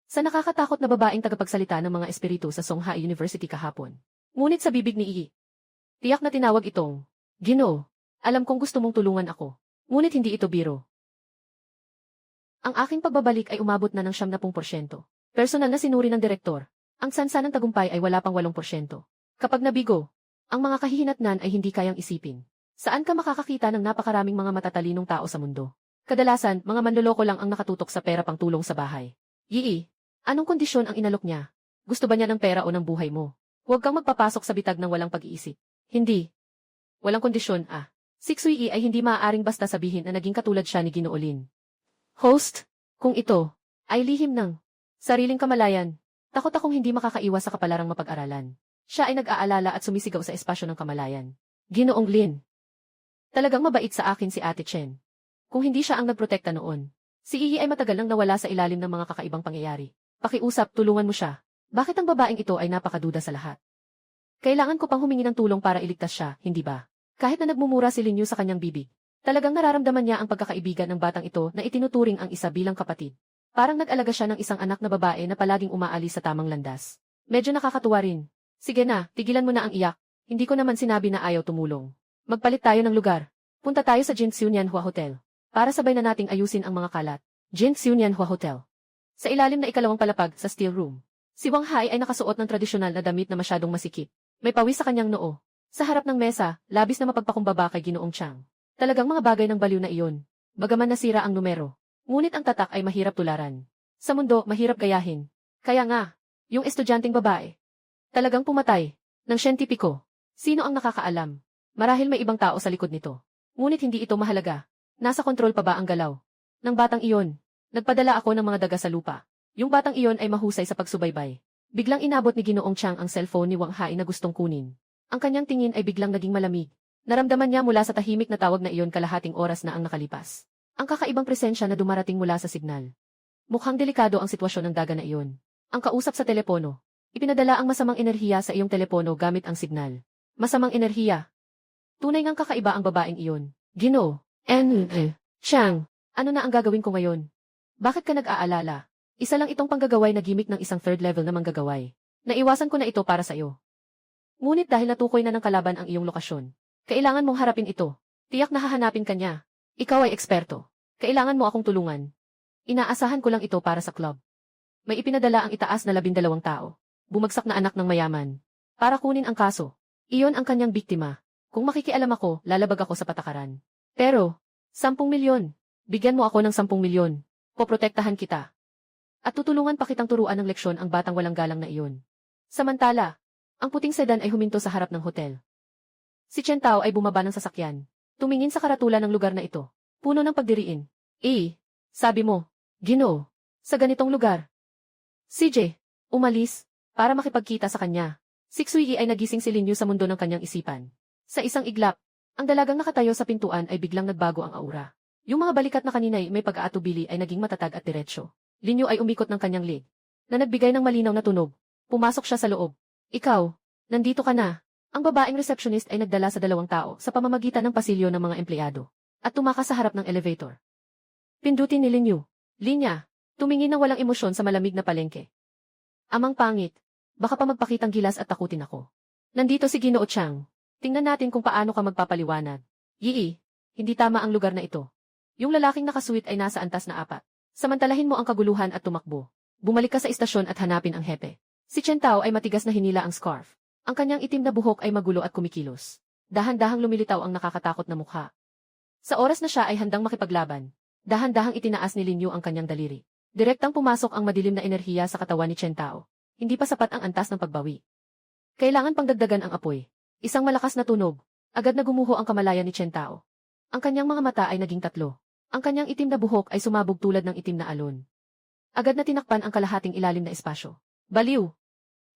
sa nakakatakot na babaeng tagapagsalita ng mga espiritu sa Songhai University kahapon. Ngunit sa bibig ni Yi, tiyak na tinawag itong Ginoo. Alam kong gusto mong tulungan ako. Ngunit hindi ito biro. Ang aking pagbabalik ay umabot na ng 70%. Personal na sinuri ng direktor. Ang sansa ng tagumpay ay wala pang 8%. Kapag nabigo, ang mga kahihinatnan ay hindi kayang isipin. Saan ka makakakita ng napakaraming mga matatalinong tao sa mundo? Kadalasan, mga manloloko lang ang nakatutok sa pera pang tulong sa bahay. Yi, anong kondisyon ang inalok niya? Gusto ba niya ng pera o ng buhay mo? Huwag kang magpapasok sa bitag ng walang pag-iisip. Hindi. Walang kondisyon, Si Xuyi ay hindi maaaring basta sabihin na naging katulad siya ni Ginoo Lin. Host, kung ito ay lihim ng sariling kamalayan, takot akong hindi makakaiwas sa kapalarang mapag-aralan. Siya ay nag-aalala at sumisigaw sa espasyo ng kamalayan. Ginoong Lin. Talagang mabait sa akin si Ate Chen. Kung hindi siya ang nagprotekta noon, si Yi ay matagal nang nawala sa ilalim ng mga kakaibang pangyayari. Pakiusap, tulungan mo siya. Bakit ang babaeng ito ay napakaduda sa lahat? Kailangan ko pang humingi ng tulong para iligtas siya, hindi ba? Kahit na nagmumura si Lin Yu sa kanyang bibig, talagang nararamdaman niya ang pagkakaibigan ng batang ito na itinuturing ang isa bilang kapatid. Parang nag-alaga siya ng isang anak na babae na palaging umaalis sa tamang landas. Medyo nakakatuwa rin. Sige na, tigilan mo na ang iyak. Hindi ko naman sinabi na ayaw tumulong. Magpalit tayo ng lugar. Punta tayo sa Jinxiu Nianhua Hotel. Para sabay na nating ayusin ang mga kalat. Jinxiu Nianhua Hotel. Sa ilalim na ikalawang palapag sa steel room, si Wang Hai ay nakasuot ng tradisyonal na damit na masyadong masikip. May pawis sa kanyang noo. Sa harap ng mesa, labis na mapagpakumbaba kay Ginoong Chang. Talagang mga bagay ng baliw na iyon. Bagaman nasira ang numero. Ngunit ang tatak ay mahirap tularan. Sa mundo, mahirap gayahin. Kaya nga, yung estudyanteng babae. Talagang pumatay. Ng siyentipiko. Sino ang nakakaalam? Marahil may ibang tao sa likod nito. Ngunit hindi ito mahalaga. Nasa kontrol pa ba ang galaw? Ng batang iyon. Nagpadala ako ng mga daga sa lupa. Yung batang iyon ay mahusay sa pagsubaybay. Biglang inabot ni Ginoong Chang ang cellphone ni Wang Hai na gustong kunin. Ang kanyang tingin ay biglang naging malamig. Naramdaman niya mula sa tahimik na tawag na iyon kalahating oras na ang nakalipas. Ang kakaibang presensya na dumarating mula sa signal. Mukhang delikado ang sitwasyon ng daga na iyon. Ang kausap sa telepono. Ipinadala ang masamang enerhiya sa iyong telepono gamit ang signal. Masamang enerhiya. Tunay ngang kakaiba ang babaeng iyon. Ginoo. Chang, ano na ang gagawin ko ngayon? Bakit ka nag-aalala? Isa lang itong panggagaway na gimmick ng isang third level na manggagaway. Naiwasan ko na ito para sa iyo. Ngunit dahil natukoy na ng kalaban ang iyong lokasyon, kailangan mong harapin ito. Tiyak na hahanapin ka niya. Ikaw ay eksperto. Kailangan mo akong tulungan. Inaasahan ko lang ito para sa club. May ipinadala ang itaas na 12 tao. Bumagsak na anak ng mayaman. Para kunin ang kaso. Iyon ang kanyang biktima. Kung makikialam ako, lalabag ako sa patakaran. Pero, 10 milyon. Bigyan mo ako ng 10 milyon. Poprotektahan kita. At tutulungan pa kitang turuan ng leksyon ang batang walang galang na iyon. Samantala, ang puting sedan ay huminto sa harap ng hotel. Si Chen Tao ay bumaba ng sasakyan. Tumingin sa karatula ng lugar na ito. Puno ng pagdiriin. Sabi mo, Ginoo, sa ganitong lugar. CJ, umalis, para makipagkita sa kanya. Si Xuyi ay nagising si Lin Yu sa mundo ng kanyang isipan. Sa isang iglap, ang dalagang nakatayo sa pintuan ay biglang nagbago ang aura. Yung mga balikat na kanina'y may pag-aatubili ay naging matatag at diretsyo. Lin Yu ay umikot ng kanyang leg, na nagbigay ng malinaw na tunog. Pumasok siya sa loob. Ikaw, nandito ka na. Ang babaeng receptionist ay nagdala sa 2 tao sa pamamagitan ng pasilyo ng mga empleyado at tumakas sa harap ng elevator. Pindutin ni Lin Yu. Linya, tumingin ng walang emosyon sa malamig na palengke. Amang pangit. Baka pa magpakitang gilas at takutin ako. Nandito si Ginoo Chang. Tingnan natin kung paano ka magpapaliwanag. Yii, hindi tama ang lugar na ito. Yung lalaking nakasuit ay nasa antas na 4. Samantalahin mo ang kaguluhan at tumakbo. Bumalik ka sa istasyon at hanapin ang hepe. Si Chen Tao ay matigas na hinila ang scarf. Ang kanyang itim na buhok ay magulo at kumikilos. Dahan-dahang lumilitaw ang nakakatakot na mukha. Sa oras na siya ay handang makipaglaban, dahan-dahang itinaas ni Lin Yu ang kanyang daliri. Direktang pumasok ang madilim na enerhiya sa katawan ni Chen Tao. Hindi pa sapat ang antas ng pagbawi. Kailangan pangdagdagan ang apoy. Isang malakas na tunog. Agad na gumuho ang kamalayan ni Chen Tao. Ang kanyang mga mata ay naging 3. Ang kanyang itim na buhok ay sumabog tulad ng itim na alon. Agad na tinakpan ang kalahating ilalim na espasyo. Baliw!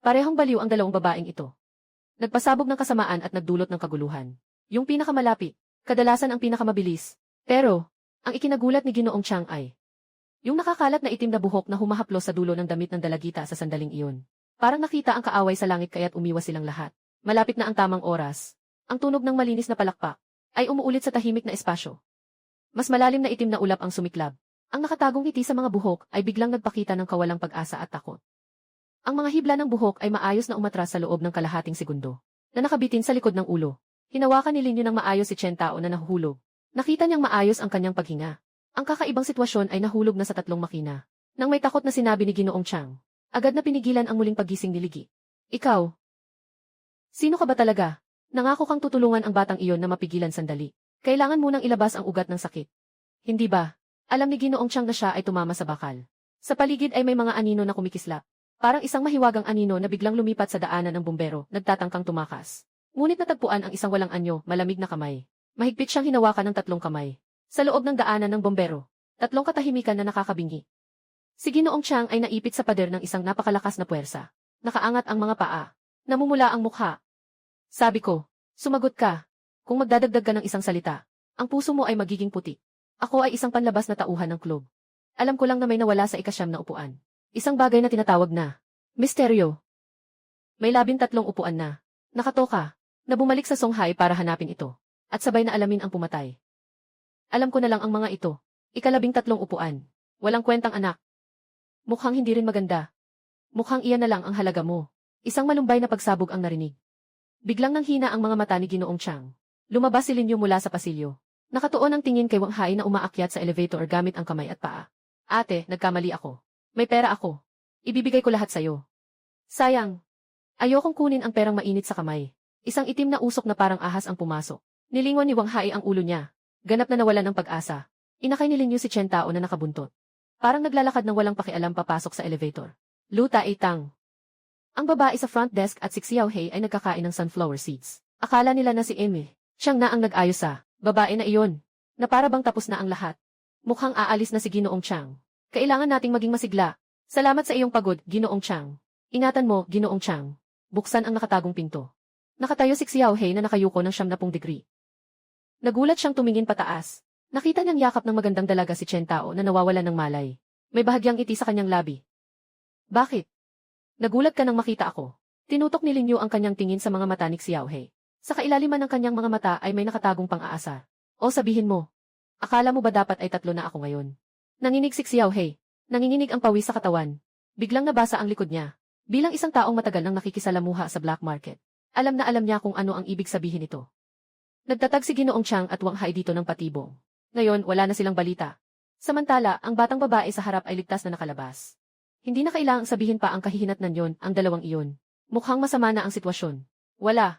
Parehong baliw ang dalawang babaeng ito. Nagpasabog ng kasamaan at nagdulot ng kaguluhan. Yung pinakamalapit, kadalasan ang pinakamabilis. Pero, ang ikinagulat ni Ginoong Chang ay yung nakakalat na itim na buhok na humahaplos sa dulo ng damit ng dalagita sa sandaling iyon. Parang nakita ang kaaway sa langit kaya't umiwas silang lahat. Malapit na ang tamang oras. Ang tunog ng malinis na palakpak ay umuulit sa tahimik na espasyo. Mas malalim na itim na ulap ang sumiklab. Ang nakatagong ngiti sa mga buhok ay biglang nagpakita ng kawalang pag-asa at takot. Ang mga hibla ng buhok ay maayos na umatras sa loob ng kalahating segundo, na nakabitin sa likod ng ulo. Hinawakan ni Lin Yu ng maayos si Chen Tao na nahuhulog. Nakita niyang maayos ang kanyang paghinga. Ang kakaibang sitwasyon ay nahulog na sa 3 makina. Nang may takot na sinabi ni Ginoong Chang, agad na pinigilan ang muling paggising ni Ligi. Ikaw? Sino ka ba talaga? Nangako kang tutulungan ang batang iyon na mapigilan sandali. Kailangan munang ilabas ang ugat ng sakit. Hindi ba? Alam ni Ginoong Chang na siya ay tumama sa bakal. Sa paligid ay may mga anino na kumikislap. Parang isang mahiwagang anino na biglang lumipat sa daanan ng bumbero, nagtatangkang tumakas. Ngunit natagpuan ang isang walang anyo, malamig na kamay. Mahigpit siyang hinawakan ng 3 kamay. Sa loob ng daanan ng bumbero, 3 katahimikan na nakakabingi. Si Ginoong Chang ay naipit sa pader ng isang napakalakas na puwersa. Nakaangat ang mga paa. Namumula ang mukha. Sabi ko, sumagot ka. Kung magdadagdag ka ng isang salita, ang puso mo ay magiging puti. Ako ay isang panlabas na tauhan ng club. Alam ko lang na may nawala sa ika-9 na upuan. Isang bagay na tinatawag na misteryo. May 13 upuan na nakatoka na bumalik sa Songhai para hanapin ito at sabay na alamin ang pumatay. Alam ko na lang ang mga ito. Ika-13 upuan. Walang kwentang anak. Mukhang hindi rin maganda. Mukhang iyan na lang ang halaga mo. Isang malumbay na pagsabog ang narinig. Biglang nanghina ang mga mata ni Ginoong Chang. Lumabas si Lin Yu mula sa pasilyo. Nakatuon ang tingin kay Wang Hai na umaakyat sa elevator gamit ang kamay at paa. Ate, nagkamali ako. May pera ako. Ibibigay ko lahat sa'yo. Sayang. Ayokong kunin ang perang mainit sa kamay. Isang itim na usok na parang ahas ang pumasok. Nilingon ni Wang Hai ang ulo niya. Ganap na nawalan ng pag-asa. Inakay ni Lin Yu si Chen Tao na nakabuntot. Parang naglalakad ng walang pakialam papasok sa elevator. Luta Itang. Ang babae sa front desk at si Xiao Hei ay nagkakain ng sunflower seeds. Akala nila na si Amy. Siyang na ang nag-ayos sa babae na iyon. Na para bang tapos na ang lahat. Mukhang aalis na si Ginoong Chang. Kailangan nating maging masigla. Salamat sa iyong pagod, Ginoong Chang. Ingatan mo, Ginoong Chang. Buksan ang nakatagong pinto. Nakatayo si Xiao Hei na nakayuko ng 70 degree. Nagulat siyang tumingin pataas. Nakita niyang yakap ng magandang dalaga si Chen Tao na nawawalan ng malay. May bahagyang ngiti sa kanyang labi. Bakit? Nagulat ka nang makita ako. Tinutok ni Lin Yu ang kanyang tingin sa mga mata ni Xiao Hei. Sa kailaliman ng kanyang mga mata ay may nakatagong pang-aasar. O sabihin mo, akala mo ba dapat ay 3 na ako ngayon? Nanginig si Xiao Hei. Nanginginig ang pawis sa katawan. Biglang nabasa ang likod niya. Bilang isang taong matagal nang nakikisalamuha sa black market, alam na alam niya kung ano ang ibig sabihin nito. Nagtatag si Ginoong Chang at Wang Hai dito ng patibong. Ngayon, wala na silang balita. Samantala, ang batang babae sa harap ay ligtas na nakalabas. Hindi na kailangang sabihin pa ang kahihinatnan yon, ang dalawang iyon. Mukhang masama na ang sitwasyon. Wala.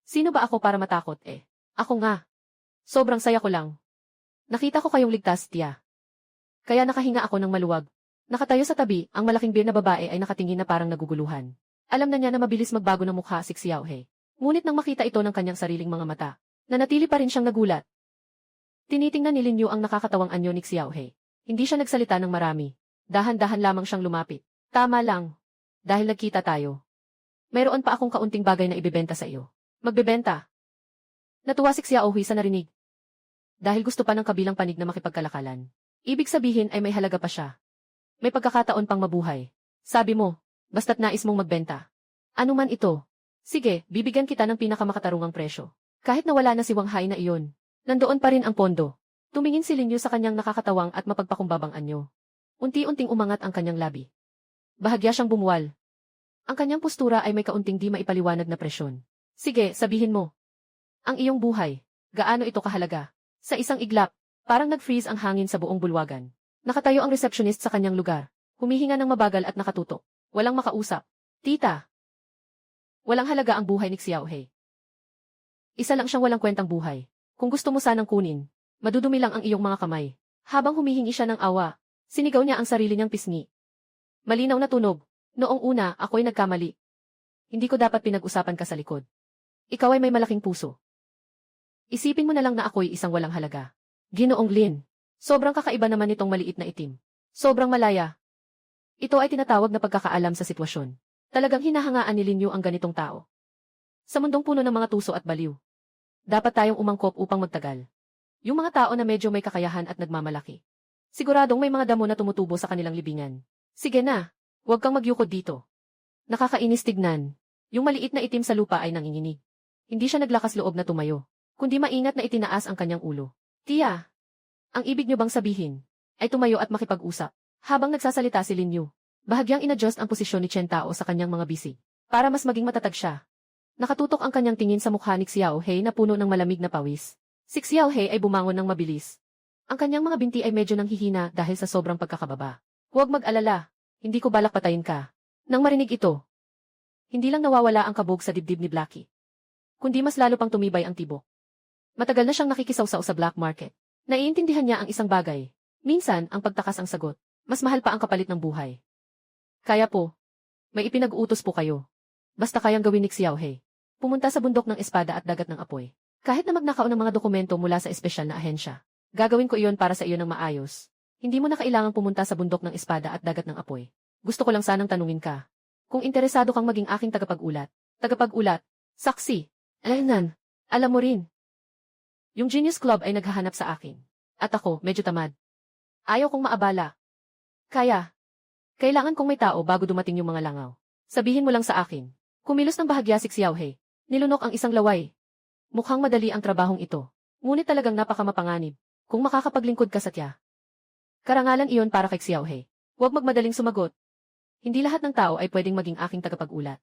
Sino ba ako para matakot eh? Ako nga. Sobrang saya ko lang. Nakita ko kayong ligtas, tiya. Kaya nakahinga ako ng maluwag. Nakatayo sa tabi, ang malaking beer na babae ay nakatingin na parang naguguluhan. Alam na niya na mabilis magbago ng mukha si Xiao Hei. Ngunit nang makita ito ng kanyang sariling mga mata, nanatili pa rin siyang nagulat. Tinitingnan ni Lin Yu ang nakakatawang anyo ni Xiao Hei. Hindi siya nagsalita ng marami. Dahan-dahan lamang siyang lumapit. Tama lang. Dahil nagkita tayo. Mayroon pa akong kaunting bagay na ibebenta sa iyo. Magbebenta. Natuwa si Xiao Hui sa narinig. Dahil gusto pa ng kabilang panig na makipagkalakalan. Ibig sabihin ay may halaga pa siya. May pagkakataon pang mabuhay. Sabi mo, basta't nais mong magbenta. Ano man ito. Sige, bibigyan kita ng pinakamakatarungang presyo. Kahit nawala na si Wang Hai na iyon, nandoon pa rin ang pondo. Tumingin si Lin Yu sa kanyang nakakatawang at mapagpakumbabang anyo. Unti-unting umangat ang kanyang labi. Bahagya siyang bumuwal. Ang kanyang postura ay may kaunting di maipaliwanag na presyon. Sige, sabihin mo. Ang iyong buhay, gaano ito kahalaga? Sa isang iglap, parang nag-freeze ang hangin sa buong bulwagan. Nakatayo ang receptionist sa kanyang lugar. Humihinga ng mabagal at nakatutok. Walang makausap. Tita. Walang halaga ang buhay ni Xiaohei. Isa lang siyang walang kwentang buhay. Kung gusto mo sanang kunin, madudumi lang ang iyong mga kamay. Habang humihingi siya ng awa, sinigaw niya ang sarili niyang pisngi. Malinaw na tunog. Noong una, ako'y nagkamali. Hindi ko dapat pinag-usapan ka sa likod. Ikaw ay may malaking puso. Isipin mo na lang na ako'y isang walang halaga. Ginoong Lin. Sobrang kakaiba naman nitong maliit na itim. Sobrang malaya. Ito ay tinatawag na pagkakaalam sa sitwasyon. Talagang hinahangaan ni Lin Yu ang ganitong tao. Sa mundong puno ng mga tuso at baliw, dapat tayong umangkop upang magtagal. Yung mga tao na medyo may kakayahan at nagmamalaki. Siguradong may mga damo na tumutubo sa kanilang libingan. Sige na, huwag kang magyukod dito. Nakakainis tignan. Yung maliit na itim sa lupa ay nanginginig. Hindi siya naglakas loob na tumayo, kundi maingat na itinaas ang kanyang ulo. Tia, ang ibig niyo bang sabihin ay tumayo at makipag-usap? Habang nagsasalita si Lin Yu, bahagyang inadjust ang posisyon ni Chen Tao sa kanyang mga bisig para mas maging matatag siya. Nakatutok ang kanyang tingin sa mukha ni Xiaohei na puno ng malamig na pawis. Si Xiaohei ay bumangon ng mabilis. Ang kanyang mga binti ay medyo nanghihina dahil sa sobrang pagkakababa. Huwag mag-alala, hindi ko balak patayin ka. Nang marinig ito, hindi lang nawawala ang kabog sa dibdib ni Blackie, kundi mas lalo pang tumibay ang tibok. Matagal na siyang nakikisawsaw sa black market. Naiintindihan niya ang isang bagay. Minsan, ang pagtakas ang sagot. Mas mahal pa ang kapalit ng buhay. Kaya po, may ipinag-uutos po kayo. Basta kayang gawin ni Xiaohei. Pumunta sa bundok ng espada at dagat ng apoy. Kahit na magnakaw ng mga dokumento mula sa espesyal na ahensya, gagawin ko iyon para sa iyo ng maayos. Hindi mo na kailangang pumunta sa bundok ng espada at dagat ng apoy. Gusto ko lang sanang tanungin ka. Kung interesado kang maging aking tagapag-ulat, saksi, alam mo rin. Yung Genius Club ay naghahanap sa akin. At ako, medyo tamad. Ayaw kong maabala. Kailangan kong may tao bago dumating yung mga langaw. Sabihin mo lang sa akin. Kumilos ng bahagya si Xiaohei. Nilunok ang isang laway. Mukhang madali ang trabahong ito. Ngunit talagang napakamapanganib. Kung makakapaglingkod ka sa tiya. Karangalan iyon para kay Xiaohei. Huwag magmadaling sumagot. Hindi lahat ng tao ay pwedeng maging aking tagapag-ulat.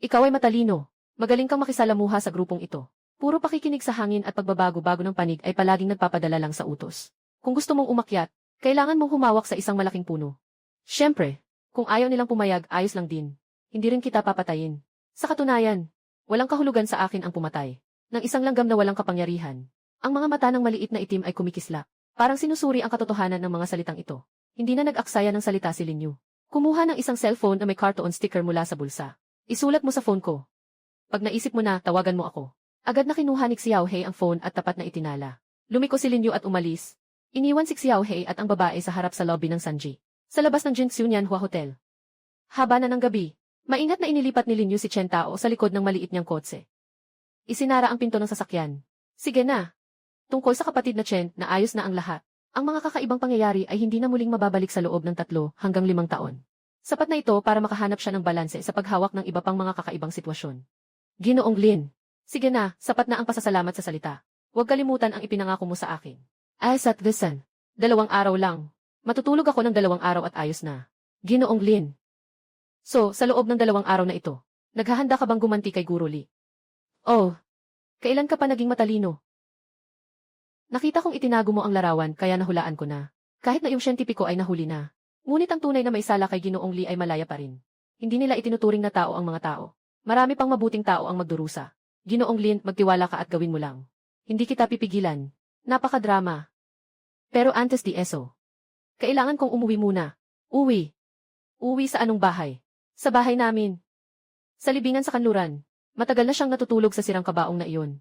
Ikaw ay matalino. Magaling kang makisalamuha sa grupong ito. Puro pakikinig sa hangin at pagbabago-bago ng panig ay palaging nagpapadala lang sa utos. Kung gusto mong umakyat, kailangan mong humawak sa isang malaking puno. Siyempre, kung ayaw nilang pumayag, ayos lang din. Hindi rin kita papatayin. Sa katunayan, walang kahulugan sa akin ang pumatay. Ng isang langgam na walang kapangyarihan. Ang mga mata ng maliit na itim ay kumikislap. Parang sinusuri ang katotohanan ng mga salitang ito. Hindi na nag-aksaya ng salita si Lin Yu. Kumuha ng isang cellphone na may cartoon sticker mula sa bulsa. Isulat mo sa phone ko. Pag naisip mo na, tawagan mo ako. Agad na kinuha ni Xiaohei ang phone at tapat na itinala. Lumiko si Lin Yu at umalis. Iniwan si Xiaohei at ang babae sa harap sa lobby ng Sanji. Sa labas ng Jinxunian Hua Hotel. Haba na ng gabi, maingat na inilipat ni Lin Yu si Chen Tao sa likod ng maliit niyang kotse. Isinara ang pinto ng sasakyan. Sige na. Tungkol sa kapatid na Chen na ayos na ang lahat. Ang mga kakaibang pangyayari ay hindi na muling mababalik sa loob ng 3 hanggang 5 taon. Sapat na ito para makahanap siya ng balanse sa paghawak ng iba pang mga kakaibang sitwasyon. Ginoong Lin. Sige na, sapat na ang pasasalamat sa salita. Huwag kalimutan ang ipinangako mo sa akin. At listen. 2 araw lang. Matutulog ako ng 2 araw at ayos na. Ginoong Lin. So, sa loob ng 2 araw na ito, naghahanda ka bang gumanti kay Guro Li? Oh, kailan ka pa naging matalino? Nakita kong itinago mo ang larawan kaya nahulaan ko na. Kahit na yung siyentipiko ay nahuli na. Ngunit ang tunay na may sala kay Ginoong Li ay malaya pa rin. Hindi nila itinuturing na tao ang mga tao. Marami pang mabuting tao ang magdurusa. Ginoong Lin, magtiwala ka at gawin mo lang. Hindi kita pipigilan. Napakadrama. Pero antes di eso. Kailangan kong umuwi muna. Uwi. Uwi sa anong bahay? Sa bahay namin. Sa libingan sa kanluran. Matagal na siyang natutulog sa sirang kabaong na iyon.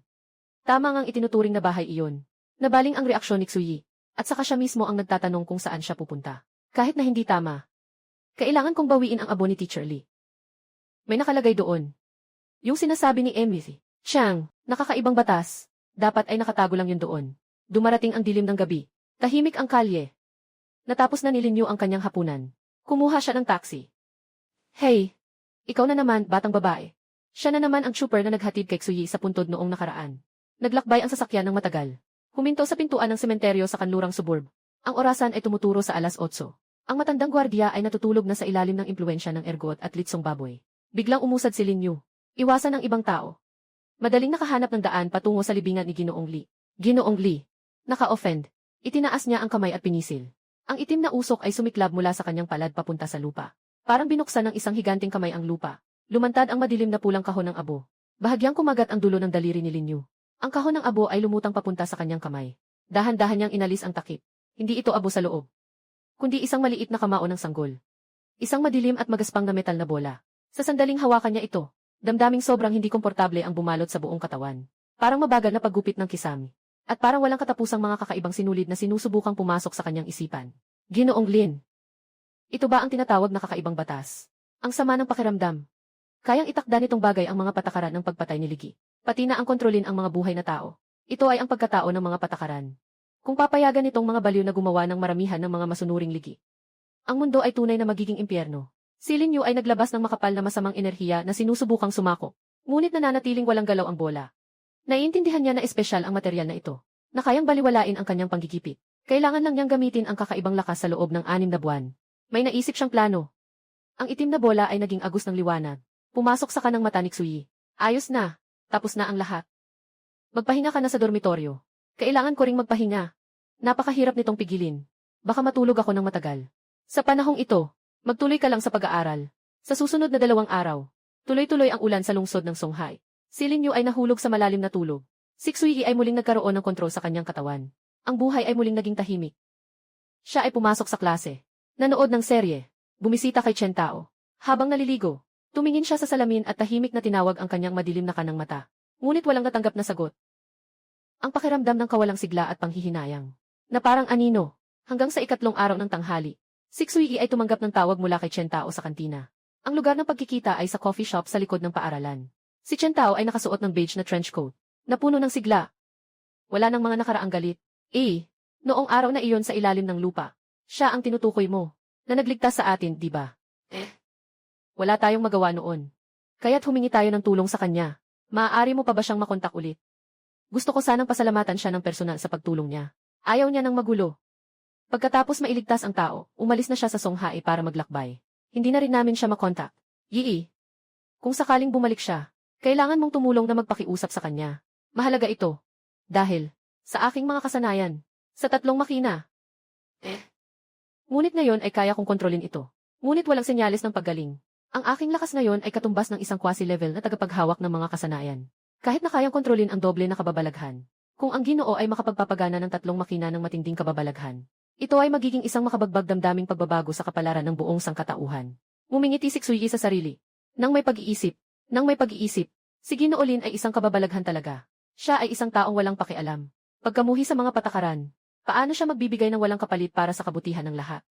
Tama ngang itinuturing na bahay iyon. Nabaling ang reaksyon ni Xuyi, at saka siya mismo ang nagtatanong kung saan siya pupunta. Kahit na hindi tama. Kailangan kong bawiin ang abo ni Teacher Lee. May nakalagay doon. Yung sinasabi ni Emily, Chang, nakakaibang batas. Dapat ay nakatago lang yun doon. Dumarating ang dilim ng gabi. Tahimik ang kalye. Natapos na ni Lin Yu ang kanyang hapunan. Kumuha siya ng taxi. Hey, ikaw na naman, batang babae. Siya na naman ang trooper na naghatid kay Xuyi sa puntod noong nakaraan. Naglakbay ang sasakyan ng matagal. Huminto sa pintuan ng sementeryo sa kanlurang suburb. Ang orasan ay tumuturo sa 8:00. Ang matandang gwardiya ay natutulog na sa ilalim ng impluensya ng ergot at litsong baboy. Biglang umusad si Lin Yu. Iwasan ng ibang tao. Madaling nakahanap ng daan patungo sa libingan ni Ginoong Li. Ginoong Li. Naka-offend. Itinaas niya ang kamay at pinisil. Ang itim na usok ay sumiklab mula sa kanyang palad papunta sa lupa. Parang binuksan ng isang higanting kamay ang lupa. Lumantad ang madilim na pulang kahon ng abo. Bahagyang kumagat ang dulo ng daliri ni Lin Yu. Ang kahon ng abo ay lumutang papunta sa kanyang kamay. Dahan-dahan niyang inalis ang takip. Hindi ito abo sa loob, kundi isang maliit na kamao ng sanggol. Isang madilim at magaspang na metal na bola. Sa sandaling hawakan niya ito, damdaming sobrang hindi komportable ang bumalot sa buong katawan. Parang mabagal na paggupit ng kisame. At parang walang katapusang mga kakaibang sinulid na sinusubukang pumasok sa kanyang isipan. Ginoong Lin. Ito ba ang tinatawag na kakaibang batas? Ang sama ng pakiramdam. Kayang itakda nitong bagay ang mga patakaran ng pagpatay ni Ligi. Pati na ang kontrolin ang mga buhay na tao. Ito ay ang pagkatao ng mga patakaran. Kung papayagan nitong mga baliw na gumawa ng maramihan ng mga masunuring ligi, ang mundo ay tunay na magiging impyerno. Si Lin Yu ay naglabas ng makapal na masamang enerhiya na sinusubukang sumako. Ngunit nananatiling walang galaw ang bola. Naiintindihan niya na espesyal ang materyal na ito, na kayang baliwalain ang kanyang panggigipit. Kailangan lang niyang gamitin ang kakaibang lakas sa loob ng 6 na buwan. May naisip siyang plano. Ang itim na bola ay naging agos ng liwanag. Pumasok sa kanang mata ni Xui. Ayos na. Tapos na ang lahat. Magpahinga ka na sa dormitoryo. Kailangan ko ring magpahinga. Napakahirap nitong pigilin. Baka matulog ako ng matagal. Sa panahong ito, magtuloy ka lang sa pag-aaral. Sa susunod na 2 araw, tuloy-tuloy ang ulan sa lungsod ng Songhai. Si Lin Yu ay nahulog sa malalim na tulog. Si Xui ay muling nagkaroon ng kontrol sa kanyang katawan. Ang buhay ay muling naging tahimik. Siya ay pumasok sa klase. Nanood ng serye. Bumisita kay Chen Tao. Habang naliligo, tumingin siya sa salamin at tahimik na tinawag ang kanyang madilim na kanang mata. Ngunit walang natanggap na sagot. Ang pakiramdam ng kawalang sigla at panghihinayang. Na parang anino. Hanggang sa 3 araw ng tanghali, si Xui ay tumanggap ng tawag mula kay Chen Tao sa kantina. Ang lugar ng pagkikita ay sa coffee shop sa likod ng paaralan. Si Chen Tao ay nakasuot ng beige na trench coat, na puno ng sigla. Wala nang mga nakaraang galit. Noong araw na iyon sa ilalim ng lupa, siya ang tinutukoy mo, na nagligtas sa atin, di ba? Wala tayong magawa noon. Kaya't humingi tayo ng tulong sa kanya. Maaari mo pa ba siyang makontak ulit? Gusto ko sanang pasalamatan siya ng personal sa pagtulong niya. Ayaw niya ng magulo. Pagkatapos mailigtas ang tao, umalis na siya sa Songhai para maglakbay. Hindi na rin namin siya makontak. Kung sakaling bumalik siya, kailangan mong tumulong na magpakiusap sa kanya. Mahalaga ito. Dahil, sa aking mga kasanayan, sa 3 makina. Ngunit ngayon ay kaya kong kontrolin ito. Ngunit walang senyales ng paggaling. Ang aking lakas ngayon ay katumbas ng isang quasi-level na tagapaghawak ng mga kasanayan. Kahit na kayang kontrolin ang doble na kababalaghan. Kung ang Ginoo ay makapagpapagana ng 3 makina ng matinding kababalaghan, ito ay magiging isang makabagbag damdaming pagbabago sa kapalaran ng buong sangkatauhan. Ngumingiti si Xui sa sarili. Nang may pag-iisip, si Ginoo Lin ay isang kababalaghan talaga. Siya ay isang taong walang pakialam. Pagkamuhi sa mga patakaran, paano siya magbibigay ng walang kapalit para sa kabutihan ng lahat?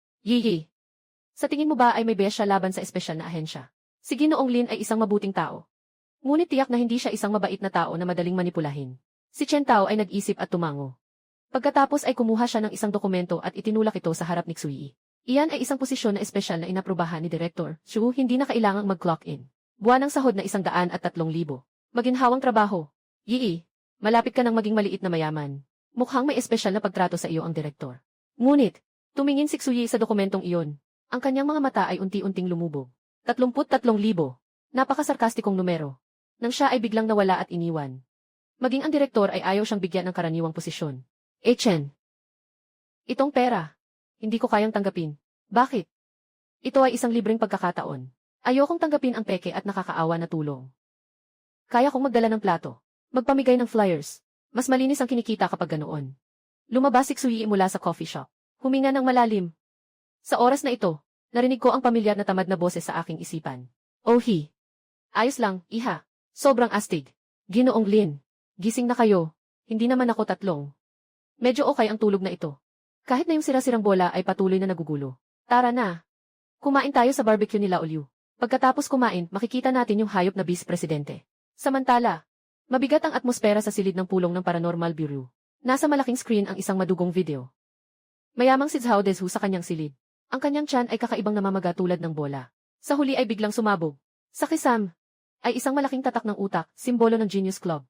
Sa tingin mo ba ay may bias siya laban sa espesyal na ahensya? Si Ginoong Lin ay isang mabuting tao. Ngunit tiyak na hindi siya isang mabait na tao na madaling manipulahin. Si Chen Tao ay nag-isip at tumango. Pagkatapos ay kumuha siya ng isang dokumento at itinulak ito sa harap ni Xui. Iyan ay isang posisyon na espesyal na inaprubahan ni Director Xu, hindi na kailangang mag-clock in. Buwan ng sahod na 103,000. Maginhawang trabaho. Malapit ka nang maging maliit na mayaman. Mukhang may espesyal na pagtrato sa iyo ang Direktor. Ngunit, tumingin si Xui sa dokumentong iyon. Ang kanyang mga mata ay unti-unting lumubog. 33,000. Napakasarkastikong numero. Nang siya ay biglang nawala at iniwan. Maging ang direktor ay ayaw siyang bigyan ng karaniwang posisyon. Chen. Itong pera. Hindi ko kayang tanggapin. Bakit? Ito ay isang libreng pagkakataon. Ayokong tanggapin ang peke at nakakaawa na tulong. Kaya kong magdala ng plato. Magpamigay ng flyers. Mas malinis ang kinikita kapag ganoon. Lumabas si Xui mula sa coffee shop. Huminga ng malalim. Sa oras na ito, narinig ko ang pamilyar na tamad na boses sa aking isipan. Ayos lang, iha. Sobrang astig. Ginoong Lin. Gising na kayo. Hindi naman ako 3. Medyo okay ang tulog na ito. Kahit na yung sira-sirang bola ay patuloy na nagugulo. Tara na. Kumain tayo sa barbecue nila Ulyu. Pagkatapos kumain, makikita natin yung hayop na vice-presidente. Samantala, mabigat ang atmosfera sa silid ng pulong ng Paranormal Bureau. Nasa malaking screen ang isang madugong video. Mayamang si Zhao Dezu sa kanyang silid. Ang kanyang tiyan ay kakaibang namamaga tulad ng bola. Sa huli ay biglang sumabog. Sa kisam, ay isang malaking tatak ng utak, simbolo ng Genius Club.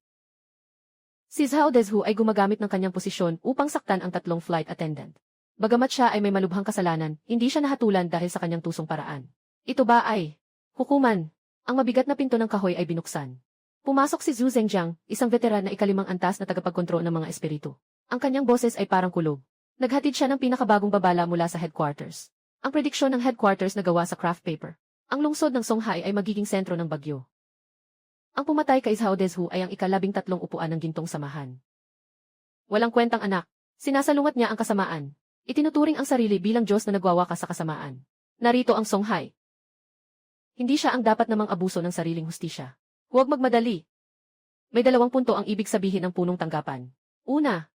Si Zhao Dezu ay gumagamit ng kanyang posisyon upang saktan ang 3 flight attendant. Bagamat siya ay may malubhang kasalanan, hindi siya nahatulan dahil sa kanyang tusong paraan. Ito ba ay hukuman? Ang mabigat na pinto ng kahoy ay binuksan. Pumasok si Zhu Zhenjiang, isang veteran na ikalimang antas na tagapagkontrol ng mga espiritu. Ang kanyang boses ay parang kulog. Naghatid siya ng pinakabagong babala mula sa headquarters. Ang prediksyon ng headquarters na gawa sa craft paper. Ang lungsod ng Songhai ay magiging sentro ng bagyo. Ang pumatay kay Zhao Dezhu ay ang ika-13 upuan ng gintong samahan. Walang kwentang anak. Sinasalungat niya ang kasamaan. Itinuturing ang sarili bilang Diyos na nagwawakas sa kasamaan. Narito ang Songhai. Hindi siya ang dapat namang abuso ng sariling hustisya. Huwag magmadali. May 2 punto ang ibig sabihin ng punong tanggapan. Una,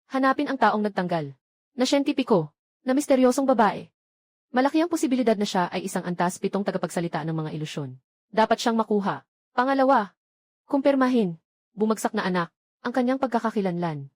hanapin ang taong nagtanggal. Na siyentipiko, na misteryosong babae. Malaki ang posibilidad na siya ay isang antas 7 tagapagsalita ng mga ilusyon. Dapat siyang makuha. Pangalawa, kumpirmahin, bumagsak na anak, ang kanyang pagkakakilanlan.